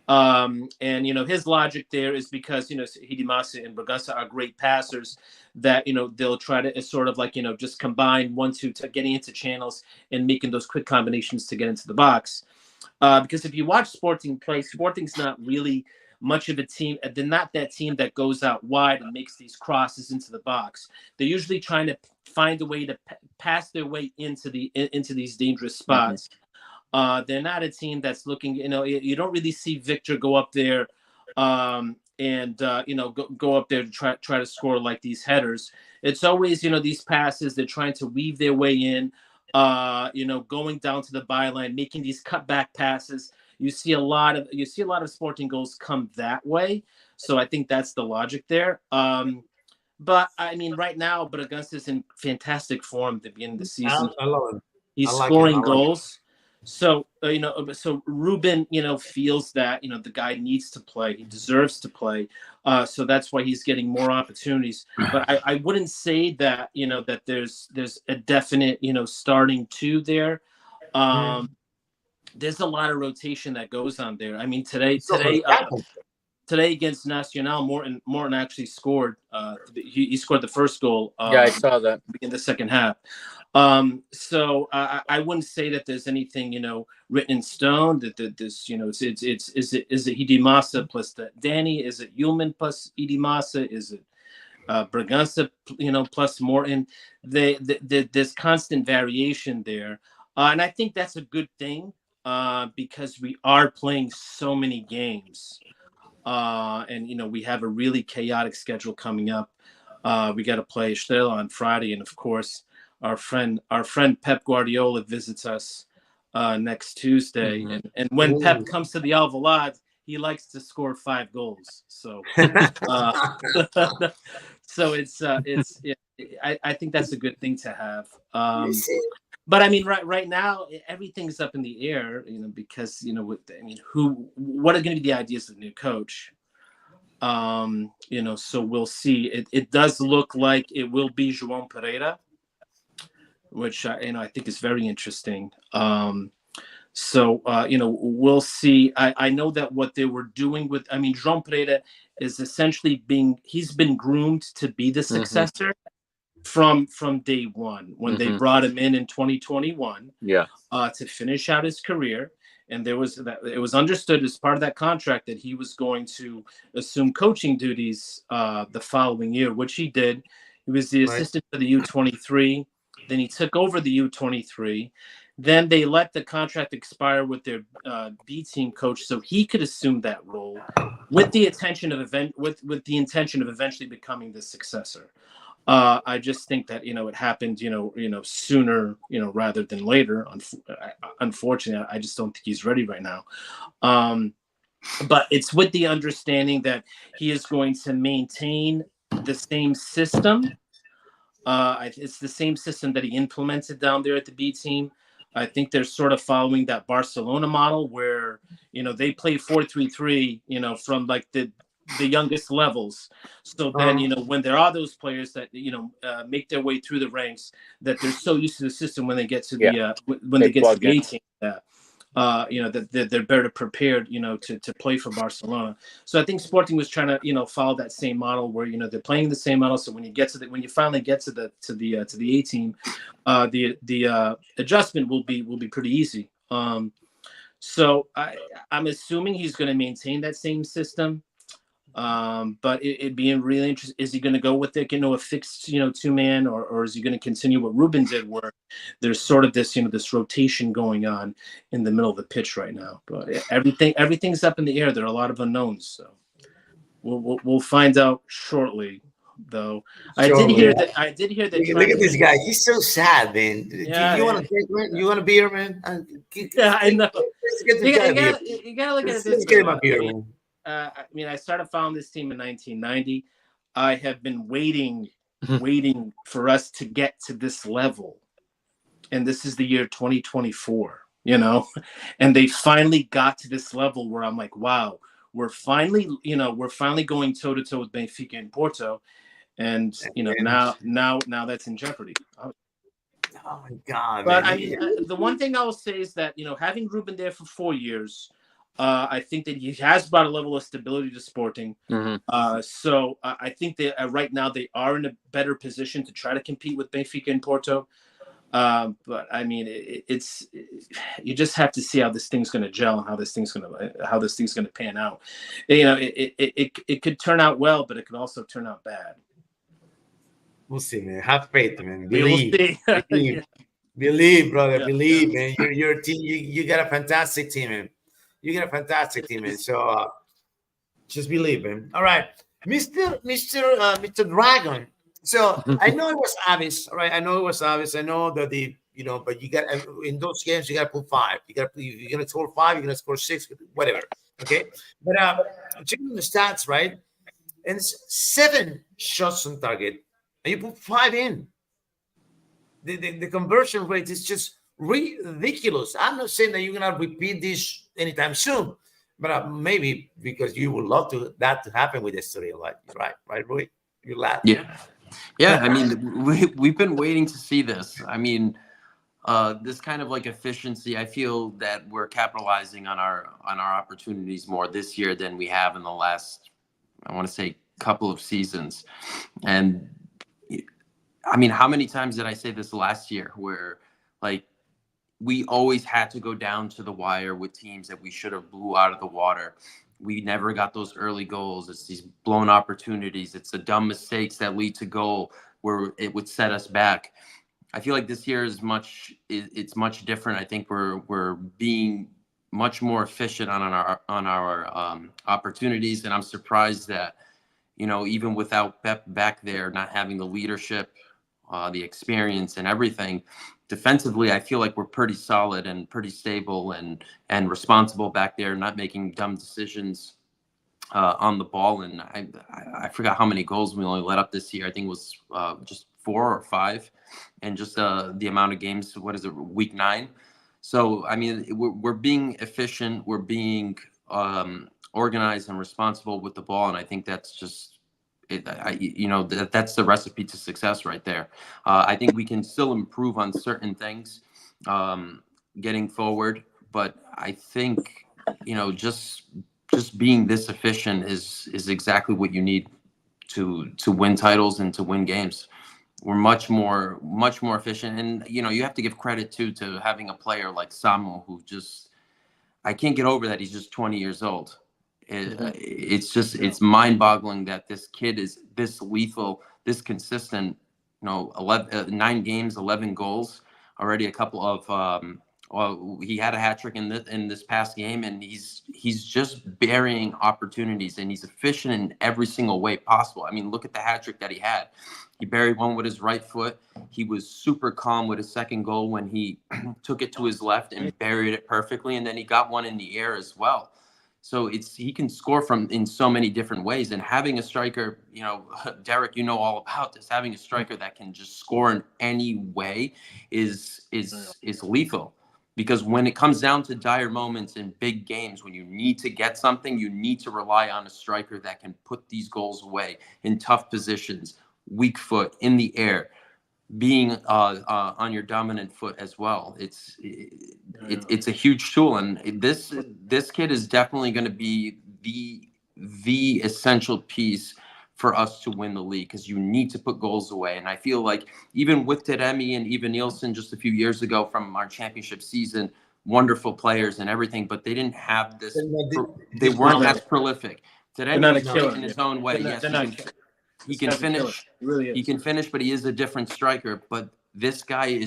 C: And his logic there is because Hidimasa and Braganza are great passers that they'll try to sort of just combine 1-2 to getting into channels and making those quick combinations to get into the box. Because if you watch Sporting play, Sporting's not really much of a team. They're not that team that goes out wide and makes these crosses into the box. They're usually trying to find a way to pass their way into these dangerous spots. Mm-hmm. They're not a team that's looking. You don't really see Victor go up there, and go up there to try to score like these headers. It's always these passes. They're trying to weave their way in. Going down to the byline, making these cutback passes. You see a lot of Sporting goals come that way. So I think that's the logic there. But I mean, right now, Braganza's in fantastic form at the beginning of the season.
A: I love him.
C: He's scoring goals. So so Ruben feels that the guy needs to play. He deserves to play. So that's why he's getting more opportunities. But I wouldn't say that that there's a definite starting two there. There's a lot of rotation that goes on there. I mean, today against Nacional, Morton actually scored. He scored the first goal.
B: I saw that
C: in the second half. So I wouldn't say that there's anything written in stone. That this is it Hidimasa plus Danny? Is it Ullman plus Hidimasa? Is it Braganza plus Morton? There's constant variation there, and I think that's a good thing. Because we are playing so many games, and we have a really chaotic schedule coming up. We got to play Estrela on Friday, and of course, our friend Pep Guardiola visits us next Tuesday. Mm-hmm. And when Pep comes to the Alvalade, he likes to score 5 goals. So, so I think that's a good thing to have. But I mean, right now, everything's up in the air, because what are going to be the ideas of the new coach? So we'll see. It does look like it will be João Pereira, which I think is very interesting. So we'll see. I know that what they were doing with, João Pereira is essentially he's been groomed to be the successor. Mm-hmm. From day one, when they brought him in 2021, to finish out his career, and it was understood as part of that contract that he was going to assume coaching duties the following year, which he did. He was the assistant for the U23, then he took over the U23. Then they let the contract expire with their B team coach, so he could assume that role with the intention of eventually becoming the successor. I just think that it happened sooner rather than later. Unfortunately, I just don't think he's ready right now. But it's with the understanding that he is going to maintain the same system. It's the same system that he implemented down there at the B team. I think they're sort of following that Barcelona model where they play 4-3-3 from like the youngest levels. So then, when there are those players that, make their way through the ranks, that they're so used to the system when they get to the, when they get to the A team. that they're better prepared, to play for Barcelona. So I think Sporting was trying to, follow that same model where, they're playing the same model. So when you finally get to the A team, the adjustment will be pretty easy. So I'm assuming he's going to maintain that same system. But it'd be really interesting. Is he going to go with a fixed, 2-man, or is he going to continue what Ruben did, where there's sort of this, this rotation going on in the middle of the pitch right now? But everything's up in the air. There are a lot of unknowns, so we'll find out shortly. Though I did hear that.
A: Look at this guy. He's so sad, man.
C: Yeah,
A: you want to drink, man? You want a beer, man?
C: Yeah, I know.
A: You
C: gotta look at it this
A: Let's get him a beer, man.
C: I started following this team in 1990. I have been waiting for us to get to this level. And this is the year 2024, and they finally got to this level where I'm like, wow, we're finally going toe to toe with Benfica and Porto. And, now that's in jeopardy.
A: Oh my God.
C: But the one thing I will say is that, having Ruben there for 4 years, I think that he has brought a level of stability to Sporting.
B: Mm-hmm.
C: So I think that right now they are in a better position to try to compete with Benfica and Porto. But I mean, you just have to see how this thing's going to gel and how this thing's going to pan out. It could turn out well, but it could also turn out bad.
A: We'll see, man. Have faith, man.
C: Believe.
A: Believe, brother.
C: Yeah.
A: Believe, man. Your team. You got a fantastic team, man. You got a fantastic team, man. So just believe, man. All right, Mr. Dragon. So I know it was obvious, right? I know it was obvious. I know that but you got in those games you got to put 5. You're gonna score 5. You're gonna score 6, whatever. Okay, but I'm checking the stats, right? And it's 7 shots on target, and you put 5 in. The conversion rate is just ridiculous. I'm not saying that you're gonna repeat this anytime soon, but maybe because you would love that to happen with Estrella, right, Rui? You laugh.
D: Yeah. I mean, we've been waiting to see this. I mean, this kind of like efficiency. I feel that we're capitalizing on our opportunities more this year than we have in the last, I want to say, couple of seasons. And I mean, how many times did I say this last year, where like we always had to go down to the wire with teams that we should have blew out of the water. We never got those early goals. It's these blown opportunities. It's the dumb mistakes that lead to goal where it would set us back. I feel like this year it's much different. I think we're being much more efficient on our opportunities, and I'm surprised that even without Pep back there, not having the leadership, the experience, and everything. Defensively, I feel like we're pretty solid and pretty stable and responsible back there, not making dumb decisions on the ball. And I forgot how many goals we only let up this year. I think it was just 4 or 5, and just the amount of games. What is it? Week 9. So I mean, we're being efficient. We're being organized and responsible with the ball, and I think that's just. That's the recipe to success right there. I think we can still improve on certain things getting forward, but I think just being this efficient is exactly what you need to win titles and to win games. We're much more efficient, and you have to give credit to having a player like Samu, who just, I can't get over that he's just 20 years old. It's mind-boggling that this kid is this lethal, this consistent. 9 games, 11 goals already. A couple of he had a hat trick in this past game, and he's just burying opportunities, and he's efficient in every single way possible. I mean, look at the hat trick that he had. He buried one with his right foot. He was super calm with his second goal when he took it to his left and buried it perfectly, and then he got one in the air as well. So he can score in so many different ways, and having a striker, Derek, all about this. Having a striker that can just score in any way is lethal. Because when it comes down to dire moments in big games, when you need to get something, you need to rely on a striker that can put these goals away in tough positions, weak foot, in the air. being on your dominant foot as well. It's a huge tool, and this kid is definitely going to be the essential piece for us to win the league, because you need to put goals away. And I feel like even with Taremi and even Nielsen just a few years ago from our championship season, wonderful players and everything, but they didn't have this. They weren't as prolific. Taremi is great in his own way. Yes, he can finish. He can finish, but he is a different striker. But this guy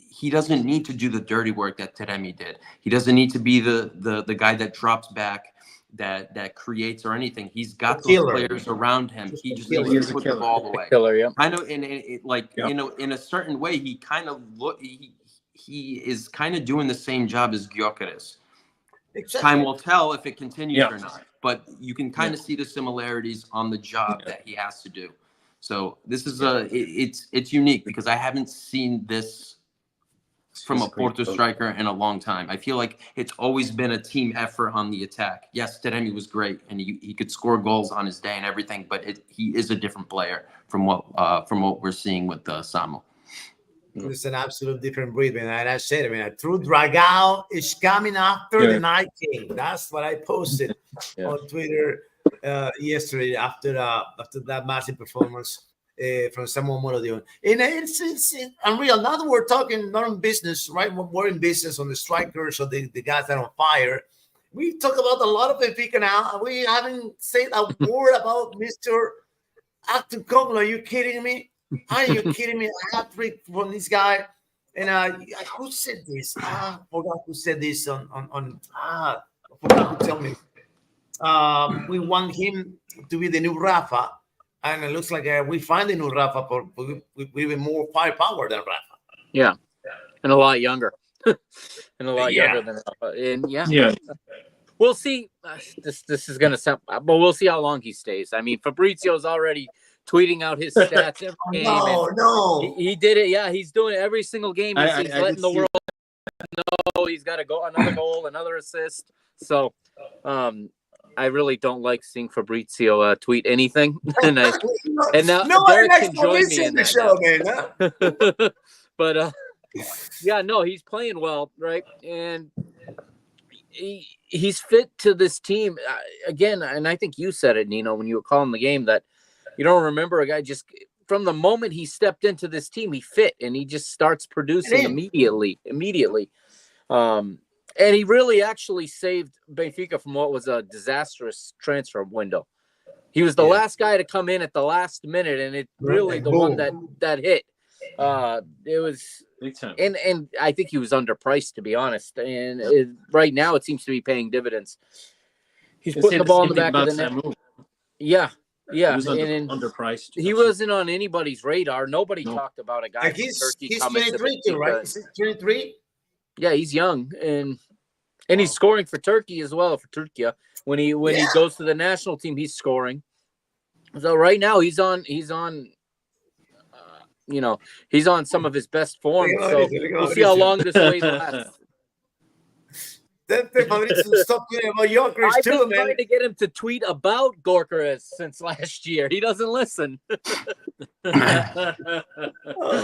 D: he doesn't need to do the dirty work that Taremi did. He doesn't need to be the guy that drops back, that creates or anything. He's got those players around him. He just needs to put the ball away. I know, in a certain way, he kind of he is kind of doing the same job as Gyökeres. Exactly. Time will tell if it continues or not. But you can kind of see the similarities on the job that he has to do. So this is it's unique, because I haven't seen this from a Porto striker in a long time. I feel like it's always been a team effort on the attack. Yes, Taremi was great, and he could score goals on his day and everything, but he is a different player from what we're seeing with Samu.
A: It's an absolute different breed, man. And I said, a true Dragao is coming after the Night King. That's what I posted on Twitter yesterday after that massive performance from Samuel Morodion. And it's unreal. Now that we're talking not on business, right? We're in business on the strikers or the guys that are on fire. We talk about a lot of Benfica now. We haven't said a word about Mr. Acton Koglu. Are you kidding me? Are you kidding me? A hat-trick from this guy. And who said this? I forgot who said this I forgot to tell me. We want him to be the new Rafa. And it looks like we find the new Rafa with even more firepower than Rafa.
B: Yeah. And a lot younger. Younger than Rafa. And we'll see. This is going to sound, but we'll see how long he stays. I mean, Fabrizio's already tweeting out his stats every game.
A: No.
B: He did it. Yeah, he's doing it every single game. He's letting the world know he's got another goal, another assist. So I really don't like seeing Fabrizio tweet anything. And now Derek can join me in that show, man. But he's playing well, right? And he's fit to this team again. And I think you said it, Nino, when you were calling the game, that you don't remember a guy just from the moment he stepped into this team, he fit and he just starts producing immediately. And he really actually saved Benfica from what was a disastrous transfer window. He was the last guy to come in at the last minute, and it really the one that hit. It was big time. And I think he was underpriced, to be honest. And right now it seems to be paying dividends. He's putting the ball in the back of the net. Yeah. He was
C: underpriced.
B: He wasn't on anybody's radar. Nobody talked about a guy from Turkey.
A: He's 23 too, right? Is he 23?
B: Yeah, he's young, and he's scoring for Turkey as well, for Turkey. When he goes to the national team, he's scoring. So right now he's on some of his best form. So we'll see how long this wave lasts.
A: Stop getting about Gyökeres
B: I've
A: too,
B: been
A: man.
B: trying to get him to tweet about Gyökeres since last year. He doesn't listen.
A: Oh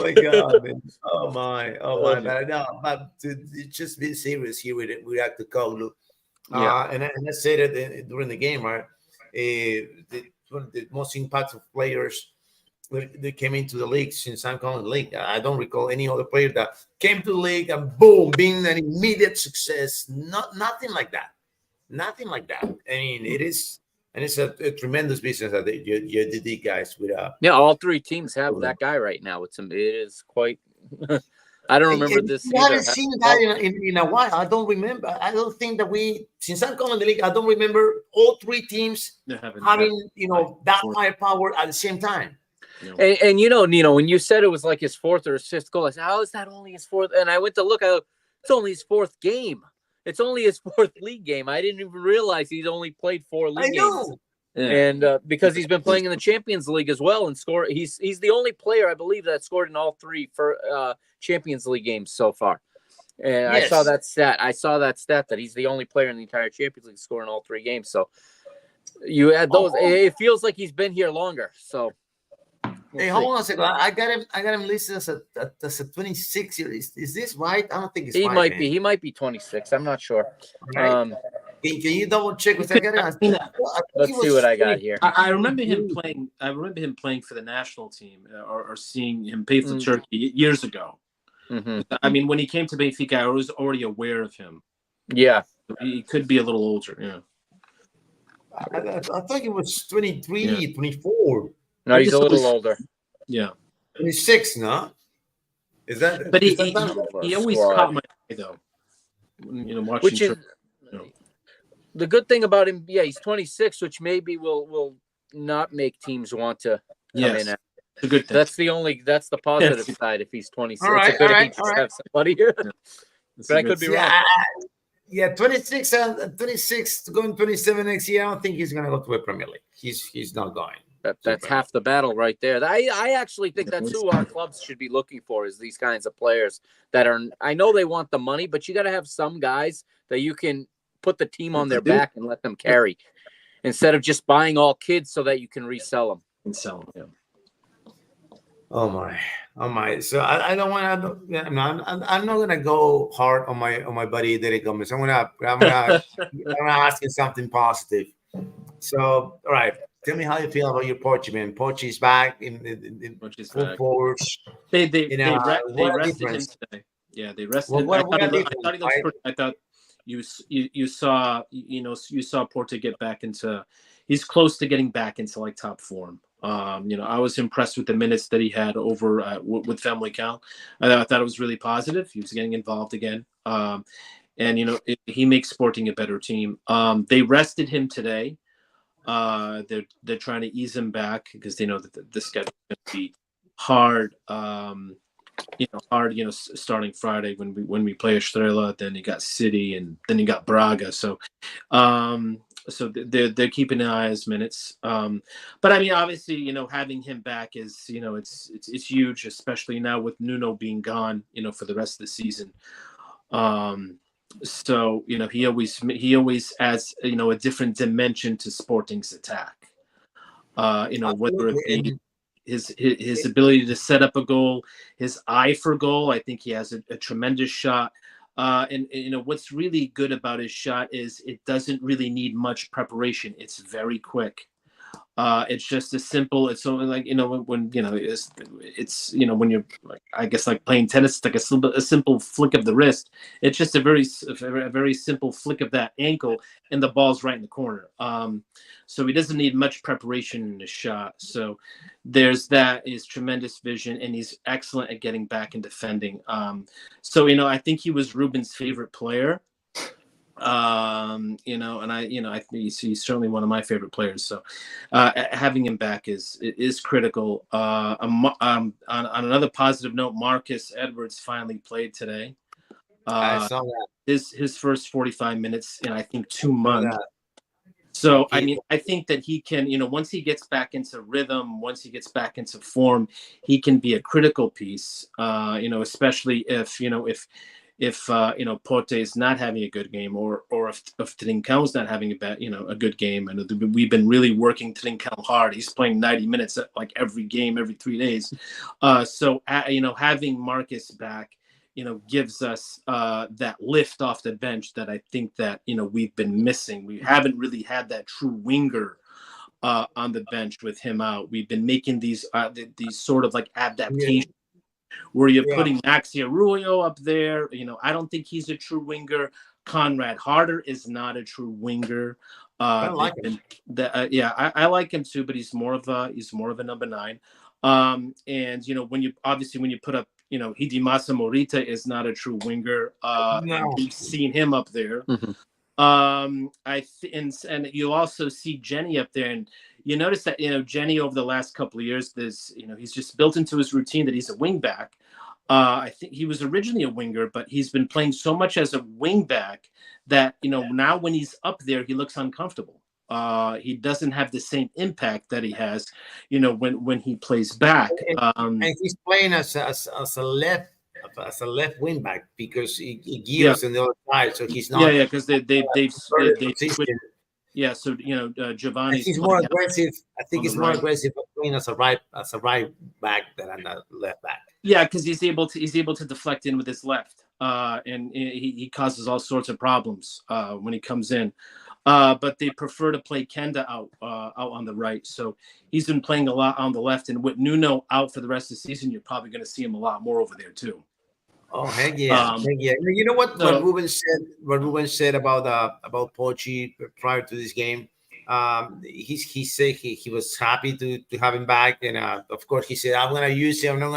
A: my God, man. Oh my man. No, but to just be serious here with Acton Koglu. And I said it during the game, right? One of the most impactful players that came into the league since I'm calling the league. I don't recall any other player that came to the league and boom, being an immediate success. Nothing like that. Nothing like that. I mean, it is, and it's a tremendous business that you did, guys. With
B: all three teams have that guy right now. It is quite. I don't remember this.
A: I haven't seen that in a while. I don't remember. I don't think that since I'm calling the league, I don't remember all three teams having that firepower at the same time.
B: And Nino, when you said it was like his fourth or fifth goal, I said, how is that only his fourth? And I went to look, it's only his fourth game. It's only his fourth league game. I didn't even realize he's only played 4 league games. Yeah. And because he's been playing in the Champions League as well and scored, he's the only player, I believe, that scored in all 3 for Champions League games so far. And I saw that stat that he's the only player in the entire Champions League scoring all 3 games. So you add those, it feels like he's been here longer. So
A: Hey, hold on a second. I got him listed as a 26 year. Is this right? I don't think it's
B: He
A: right,
B: might
A: man.
B: be. He might be 26. I'm not sure.
A: Right? Can you double check? Because I got it.
B: Let's see what I got here.
C: I remember him playing. I remember him playing for the national team, or seeing him play for Turkey years ago.
B: Mm-hmm.
C: I mean, when he came to Benfica, I was already aware of him.
B: Yeah,
C: he could be a little older. Yeah,
A: I thought he was 23, 24.
B: no, he's a little older.
C: Yeah,
A: 26, no? Is that?
C: But
A: is
C: he always
B: squad.
C: caught my eye though. Watching
B: Which is
C: Turkey,
B: the good thing about him. Yeah, he's 26, which maybe will not make teams want to come in.
C: It's a good thing.
B: That's the positive side. If he's 26,
A: All right,
B: it's a good
A: all
B: age
A: right,
B: to have somebody. But I could be wrong.
A: Yeah, 26 going 27 next year. I don't think he's going to go to a Premier League. He's not going.
B: That's half the battle right there. I actually think that's who our clubs should be looking for, is these kinds of players that are. I know they want the money, but you got to have some guys that you can put the team on their back and let them carry, instead of just buying all kids so that you can resell them.
C: And sell them. Yeah.
A: Oh my! So I don't want to. I'm not gonna go hard on my buddy Derek Gomez. I'm gonna ask you something positive. So, all right, tell me how you feel about your Portugal, man. Portugal's back in full force.
C: They rested him today. Yeah, they rested him. I thought you saw Porto get back into. He's close to getting back into like top form. I was impressed with the minutes that he had over with Famalicão. I thought it was really positive. He was getting involved again. He makes Sporting a better team. They rested him today. They're trying to ease him back because they know that the schedule is going to be hard. Starting Friday when we play Estrela, then you got City, and then you got Braga. So they're keeping an eye on his minutes. But I mean, obviously, having him back is, it's huge, especially now with Nuno being gone, for the rest of the season. So he always adds, a different dimension to Sporting's attack. Whether it be his ability to set up a goal, his eye for goal. I think he has a tremendous shot. And what's really good about his shot is it doesn't really need much preparation. It's very quick. It's just as simple. It's only like when when you're I guess like playing tennis, it's like a simple flick of the wrist. It's just a very simple flick of that ankle, and the ball's right in the corner. So he doesn't need much preparation in his shot. So there's that. His tremendous vision, and he's excellent at getting back and defending. So I think he was Ruben's favorite player. And I think he's certainly one of my favorite players. So having him back is critical. On another positive note, Marcus Edwards finally played today.
A: I saw that.
C: His first 45 minutes in I think 2 months. So I mean, I think that he can, once he gets back into rhythm, once he gets back into form, he can be a critical piece. Especially if Porto is not having a good game, or if Trincão is not having a good game, and we've been really working Trincão hard. He's playing 90 minutes like every game, every 3 days. So having Marcus back, gives us that lift off the bench that I think that we've been missing. We haven't really had that true winger on the bench with him out. We've been making these sort of like adaptations. Where you're putting Maxi Arroyo up there. I don't think he's a true winger. Conrad Harder is not a true winger.
A: I like him.
C: I like him too, but he's more of a number 9. And when you put up, Hidimasa Morita is not a true winger.
A: No.
C: We've seen him up there.
B: Mm-hmm.
C: And you also see Jenny up there, and you notice that Jenny over the last couple of years, he's just built into his routine that he's a wing back. I think he was originally a winger, but he's been playing so much as a wing back that now when he's up there, he looks uncomfortable. He doesn't have the same impact that he has, when he plays back.
A: And he's playing as a left wing back because he gives on the other side, so he's not.
C: Because they've switched. Yeah, so Giovanni.
A: He's more aggressive. I think he's more aggressive wing as a right back than a left back.
C: Yeah, because he's able to deflect in with his left, and he causes all sorts of problems when he comes in. But they prefer to play Kenda out on the right, so he's been playing a lot on the left. And with Nuno out for the rest of the season, you're probably going to see him a lot more over there too.
A: Oh heck yeah, heck yeah! You know what? What Ruben said about Pochi prior to this game. He said he was happy to have him back, and of course he said, I'm gonna use him. I'm not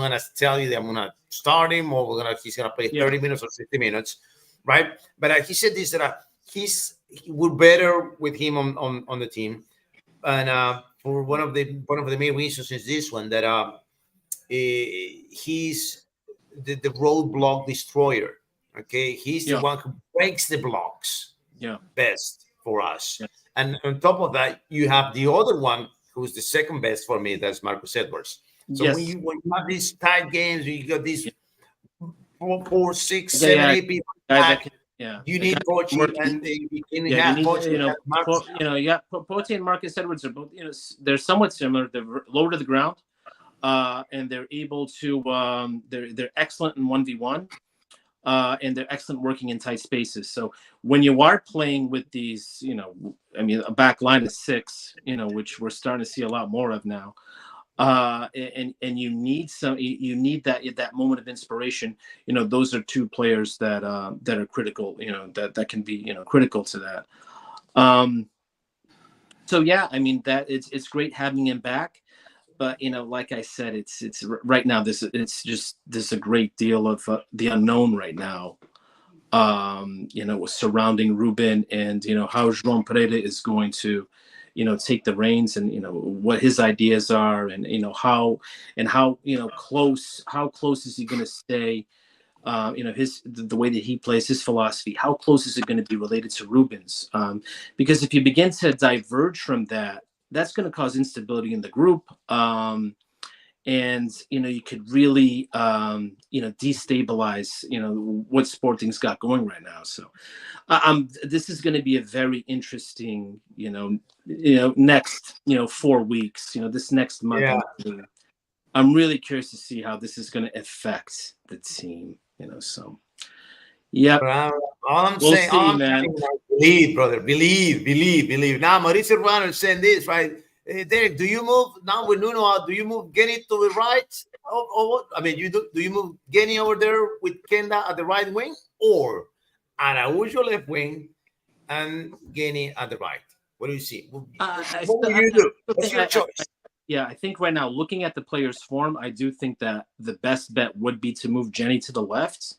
A: gonna tell you that I'm gonna start him, or he's gonna play 30 minutes or 60 minutes, right? But he said this, that we're better with him on the team, and for one of the main reasons is this one, that he's the roadblock destroyer. Okay, he's the one who breaks the blocks best for us. And on top of that, you have the other one who's the second best for me. That's Marcus Edwards. So when you have these tight games, you got these 4, 6, 7, 8 people back. You need Pochi, and you have Pochi.
C: You got Pochi and Marcus Edwards are both. They're somewhat similar. They're low to the ground, and they're able to. They're excellent in 1v1. And they're excellent working in tight spaces. So when you are playing with these, a back line of 6, which we're starting to see a lot more of now, and you need that moment of inspiration. Those are 2 players that are critical. That can be critical to that. So yeah, that it's great having him back. But like I said, it's right now. There's a great deal of the unknown right now. Surrounding Ruben, and how João Pereira is going to, take the reins, and what his ideas are, and how close is he going to stay? The way that he plays, his philosophy. How close is it going to be related to Ruben's? Because if you begin to diverge from that, that's going to cause instability in the group. And you could really destabilize what Sporting's got going right now. So this is going to be a very interesting next 4 weeks, this next month. I'm really curious to see how this is going to affect the team. So
A: all I'm saying, man. Believe, brother. Believe. Now Mauricio Ruano is saying this, right? Derek, do you move now with Nuno out? Do you move Genny to the right, or what? Do you move Genny over there with Kenda at the right wing, or Araujo left wing and Genny at the right? What do you see? What will you do? What's your choice?
C: I think right now, looking at the players' form, I do think that the best bet would be to move Genny to the left.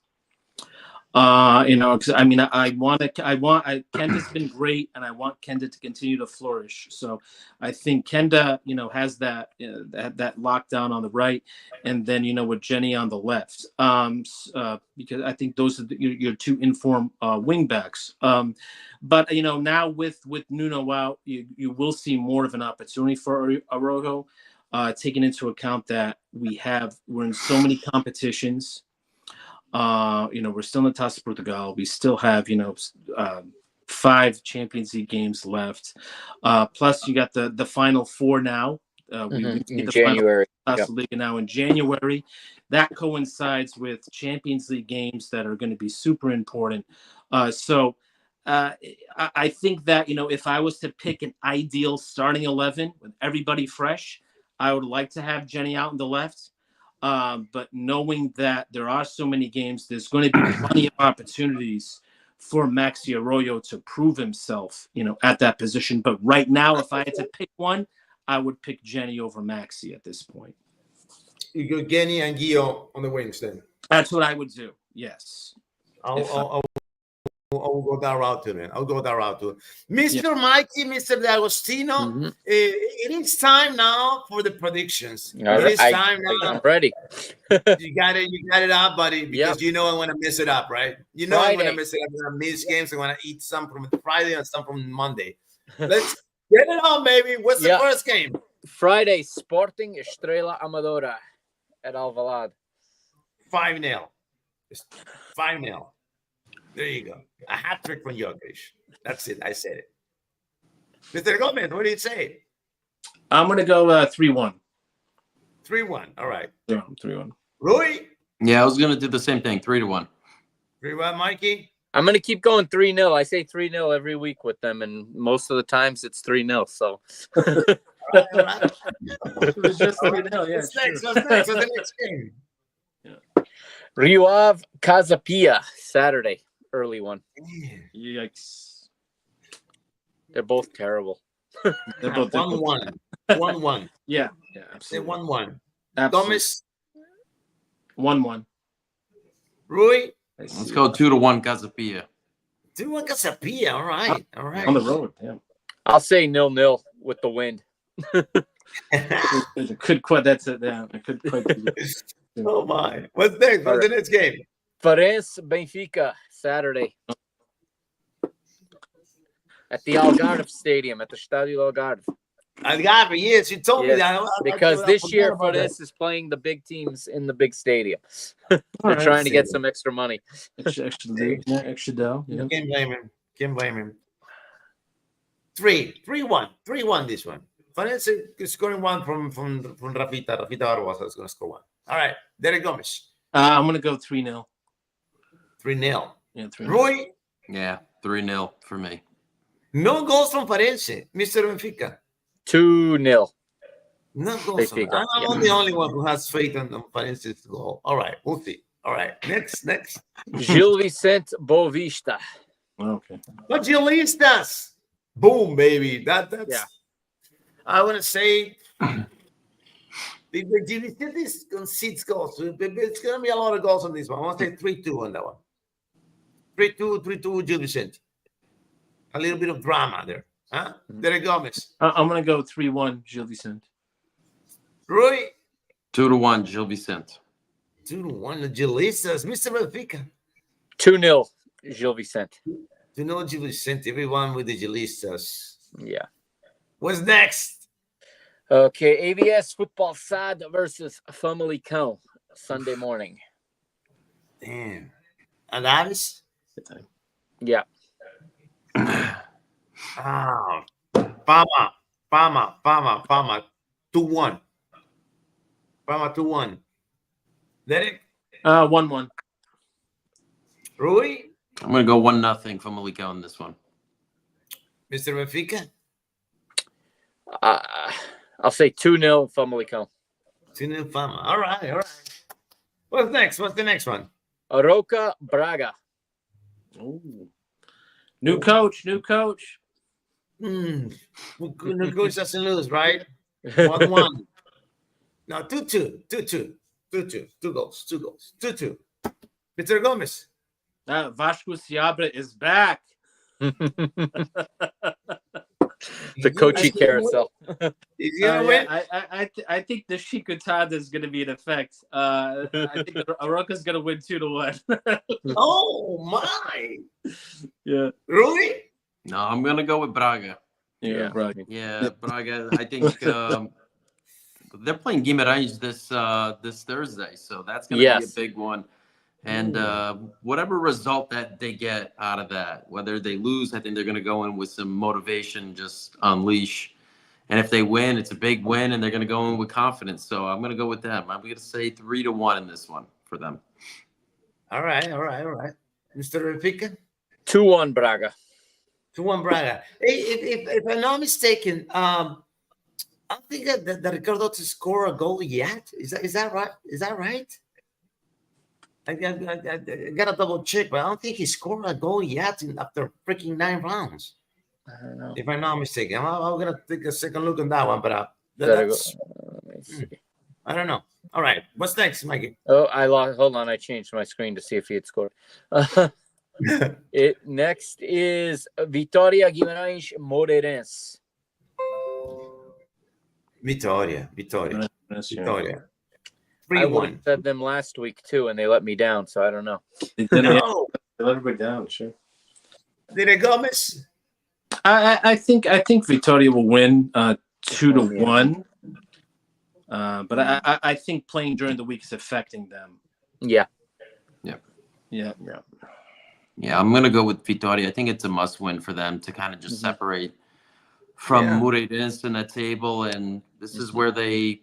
C: Because Kenda's been great, and I want Kenda to continue to flourish. So I think Kenda, has that lockdown on the right, and then with Genny on the left. Because I think those are your 2 informed wing backs. But now with Nuno out, you will see more of an opportunity for Araujo, taking into account that we're in so many competitions. We're still in the Taça Portugal. We still have 5 Champions League games left. Plus, you got the final 4 now. We
B: in January.
C: Taça Liga now in January. That coincides with Champions League games that are going to be super important. So I think that if I was to pick an ideal starting 11 with everybody fresh, I would like to have Genny out on the left. But knowing that there are so many games, there's going to be plenty of opportunities for Maxi Arroyo to prove himself, at that position. But right now, if I had to pick one, I would pick Genny over Maxi at this point.
A: You go Genny and Gio on the wings then?
C: That's what I would do, yes.
A: I'll go that route too, man. Mr. Mikey, Mr. D'Agostino, it is time now for the predictions. It is time now.
B: I'm ready.
A: You got it up, buddy, because I want to mess it up, right? I'm going to mess it up. I'm going to miss games. I'm going to eat some from Friday and some from Monday. Let's get it on, baby. What's the first game?
B: Friday, Sporting Estrela Amadora at Alvalade.
A: 5-0. 5-0. There you go. A hat trick from Jokic. That's it. I said it. Mr. Gomez, what do you say?
C: I'm gonna go 3-1.
A: 3-1. All right.
C: 3-1.
A: Rui?
D: Yeah, I was gonna do the same thing. 3-1.
A: 3-1, Mikey?
B: I'm going to keep going 3-0. I say 3-0 every week with them, and most of the times it's 3-0. So
A: All right.
C: It was just 3-0. Yeah,
A: What's next? What's next? What's the next game?
B: Rio Ave Casapia, Saturday, early one.
C: Yikes.
B: They're both terrible.
C: They're both
A: 1-1. 1-1.
C: Yeah,
A: Say
C: absolutely.
A: 1-1.
C: Absolutely.
A: Gomez?
C: 1-1.
A: Rui?
D: Let's go 2-1 Casapia.
A: 2-1 Casapia. All right. All right.
C: On the road. Yeah.
B: I'll say 0-0 with the wind.
C: It could quite. That's it. Yeah, it could quite.
A: Oh, my. What's next? What's the next game?
B: Farense Benfica, Saturday. At the Algarve Stadium, at the Stadio Algarve.
A: Algarve, yes, you told me
B: Yes,
A: that.
B: because this year
A: for
B: Farense is playing the big teams in the big stadium. They're trying to get some extra money.
C: Extra dough. Yeah.
A: Can't blame him. Can't blame him. 3-1. 3-1 this one. Farense is scoring one from Rafita. Rafita Barbosa is going to score one. All right. Derek Gomes.
C: I'm gonna go 3-0.
A: 3-0.
C: Yeah, 3-0.
A: Rui,
D: Yeah, 3-0 for me.
A: no goals from Farense. Mr. Benfica.
B: 2-0.
A: No goals.
B: Benfica,
A: I'm the only one who has faith on Farense's goal. All right. We'll see. All right. Next.
B: Gil Vicente Boavista.
C: Okay.
A: But Gilistas. Boom, baby. That's
B: Yeah.
A: I want to say the Gilistas concedes goals. It's going to be a lot of goals on this one. I want to say 3-2 on that one. 3-2 Gil Vicente. A little bit of drama there. Huh? Derek Gomez.
C: I'm gonna go 3-1 Gil Vicente.
A: Rui.
D: 2-1 Gil Vicente.
A: 2-1 the Gilistas. Mr. Benfica.
B: 2-0 Gil Vicente.
A: 2-0 Gil Vicente. Everyone with the Gilistas.
B: Yeah.
A: What's next?
B: Okay, AVS Football SAD versus Famalicão, Sunday morning.
A: Damn. Adames?
B: Yeah.
A: Ah. Fama. 2-1. Fama 2-1. Derek?
C: 1-1.
A: Rui?
D: I'm gonna go 1-0 for Famalicão on this one.
A: Mr. Benfica?
B: I'll say 2-0 Famalicão.
A: 2-0 Fama. All right. What's next? What's the next one?
B: Aroca Braga.
C: Ooh. New coach.
A: Who goes doesn't lose, right? 1-1. No, 2-2. 2 goals. 2-2. Mr. Gomez.
C: Vasco Seabra is back.
B: The coachy carousel.
A: Is he gonna win?
C: I think the Chicotada is going to be in effect. I think Aroca's going to win 2-1.
A: Oh my!
C: Yeah.
A: Rui?
D: No, I'm gonna go with Braga.
B: Yeah.
C: Braga.
D: Yeah, Braga. I think they're playing Guimarães this Thursday, so that's gonna be a big one. And whatever result that they get out of that, whether they lose, I think they're gonna go in with some motivation, just unleash. And if they win, it's a big win, and they're gonna go in with confidence. So I'm gonna go with them. I'm gonna say 3-1 in this one for them.
A: All right. Mr. Benfica?
B: 2-1 Braga.
A: 2-1 Braga. Hey, if I'm not mistaken, I think that Ricardo to score a goal yet. Is that right? Is that right? I gotta double check, but I don't think he scored a goal yet after freaking 9 rounds.
B: I don't know.
A: If I'm not mistaken, I'm gonna take a second look on that one, but
B: Let's see.
A: I don't know. All right, what's next, Mikey?
B: Oh, I lost. Hold on, I changed my screen to see if he had scored. Next is Vitória Guimarães Moreirense.
A: Vitória.
B: I would have said them last week too, and they let me down, so I don't know.
A: No.
C: They let everybody down, sure.
A: Derek Gomez?
C: I think Vitória will win 2-1. But I think playing during the week is affecting them.
B: Yeah.
D: Yeah, I'm gonna go with Vitória. I think it's a must-win for them to kind of just separate from Moreirense in that table, and this is where this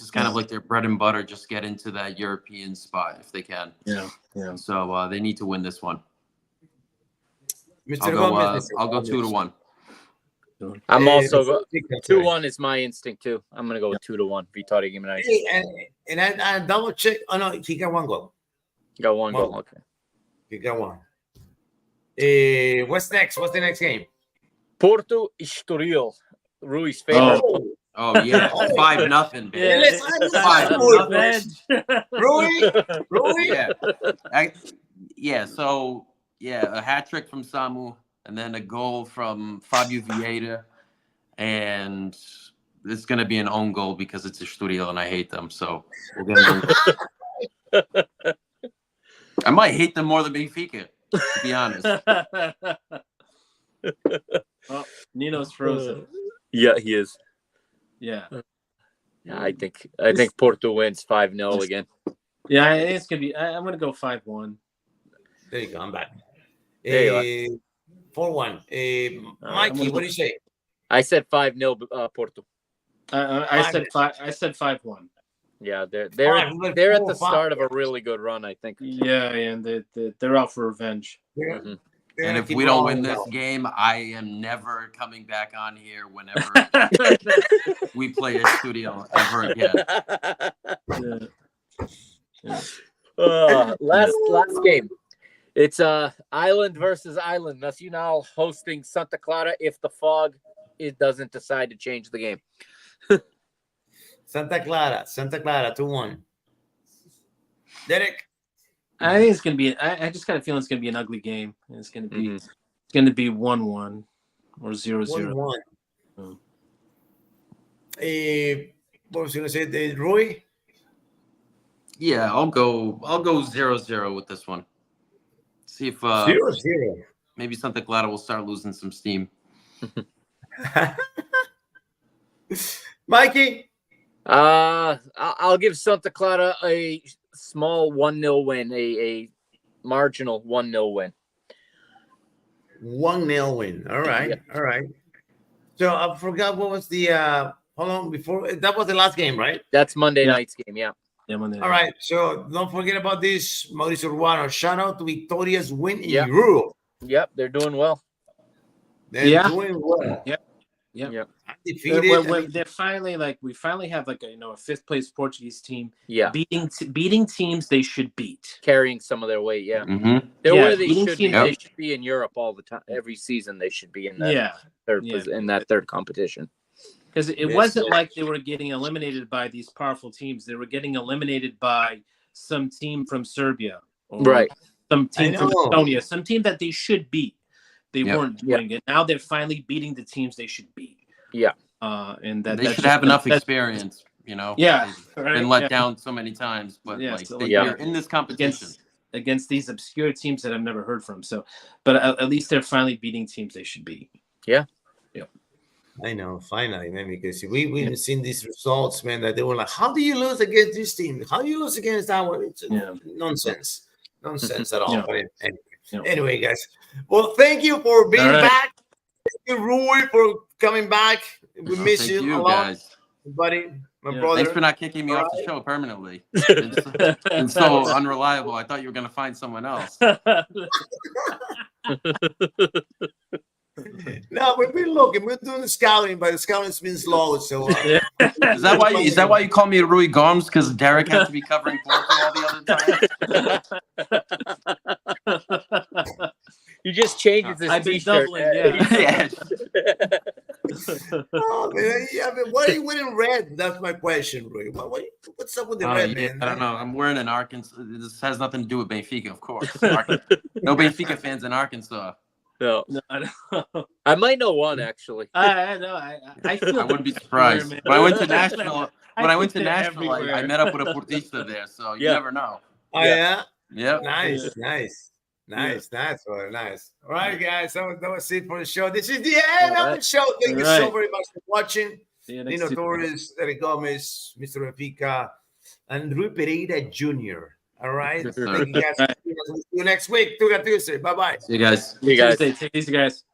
D: is kind of like their bread and butter. Just get into that European spot if they can.
C: Yeah.
D: So they need to win this one.
A: Mr.
D: I'll go 2-1.
B: I'm also 2-1 is my instinct too. I'm gonna go with 2-1. Vitória Guimarães.
A: And I double check. Oh no, he got one goal.
B: Got one goal. Okay.
A: He got one. What's next? What's the next game?
B: Porto Estoril. Rui's favorite.
D: Oh yeah, 5-0.
A: Yeah.
D: 5-0.
A: Rui.
D: So a hat trick from Samu, and then a goal from Fábio Vieira, and it's gonna be an own goal because it's Estoril and I hate them. So we're gonna. I might hate them more than Benfica, to be honest.
C: Oh, Nino's frozen.
B: Yeah, he is.
C: Yeah.
B: I think Porto wins 5-0 again.
C: Yeah, I think it's gonna be. I'm gonna go 5-1.
A: There you go. I'm back.
B: There you
A: 4-1. Mikey, what do you say?
B: I said 5-0 Porto.
C: I said 5-1.
B: Yeah, they're at the start of a really good run, I think.
C: Yeah, and they're out for revenge.
B: Mm-hmm.
D: And if we don't win this game, I am never coming back on here whenever we play a studio ever again.
B: Last game. It's Island versus Island. Nacional hosting Santa Clara if the fog doesn't decide to change the game.
A: Santa Clara, 2-1. Derek.
C: I think it's gonna be. I just got a feeling it's gonna be an ugly game. It's gonna be. It's gonna be 1-1 or 0-0.
A: 1-1. What was you gonna say, Rui?
D: Yeah, I'll go 0-0 with this one. See if
A: 0-0.
D: Maybe Santa Clara will start losing some steam.
A: Mikey.
B: I'll give Santa Clara a small 1-0 win, a marginal 1-0 win.
A: 1-0 win. All right.
B: Yeah.
A: All right. So I forgot what was the hold on before that was the last game, right?
B: That's Monday night's game, yeah.
C: Monday night.
A: All right. So don't forget about this, Mauricio Urbano. Shout out to Vitória's win in
B: Yep.
A: Europe.
B: Yep, they're doing well.
A: They're doing well.
C: Yep.
A: Undefeated.
C: They're finally we finally have a 5th place Portuguese team.
B: Yeah,
C: beating teams they should beat,
B: carrying some of their weight. Yeah,
D: Mm-hmm.
B: they're where they should be.
D: Yep.
B: They should be in Europe all the time. Every season they should be in that third competition.
C: Because it wasn't like they were getting eliminated by these powerful teams. They were getting eliminated by some team from Serbia, or
B: Right?
C: Some team from Estonia, some team that they should beat. They weren't doing it. Now they're finally beating the teams they should beat.
B: Yeah.
C: And that
D: they should have enough experience,
C: Yeah.
D: They've been let down so many times, but they're in this competition
C: against these obscure teams that I've never heard from. So, but at least they're finally beating teams they should beat.
B: Yeah.
A: I know, finally, man, because we've seen these results, man, that they were like, how do you lose against this team? How do you lose against that one? It's nonsense at all. But anyway, guys. Well, thank you for being back. Thank you, Rui, for coming back. We miss you a lot,
D: guys.
A: buddy, my brother.
D: Thanks for not kicking me off the show permanently. It's so unreliable. I thought you were going to find someone else.
A: No, we've been looking. We're doing the scouting, but the scouting's been slow. So
D: is that why you call me Rui Gomes? Because Derek had to be covering Porto all the other time.
B: He just changes his t-shirt.
A: Oh, man, but why are you wearing red? That's my question, Rui. What's up with the red, man?
D: I don't know. I'm wearing an Arkansas. This has nothing to do with Benfica, of course. No Benfica fans in Arkansas.
B: No, I don't know. I might know one actually.
C: I know. I
D: wouldn't be surprised. When I went to Nashville, I met up with a Portista there, so you never know.
A: Oh yeah.
D: Yep.
A: Nice. That's very nice. All right, guys. That was it for the show. This is the end of the show. Thank you so very much for watching. Nino Torres, Eric Gomez, Mr. Benfica, and Rui Pereira Jr. All right. Thank you guys. See you next week. Tuga Tuesday. Bye-bye.
D: See you guys.
C: Tuesday. Take it easy, guys.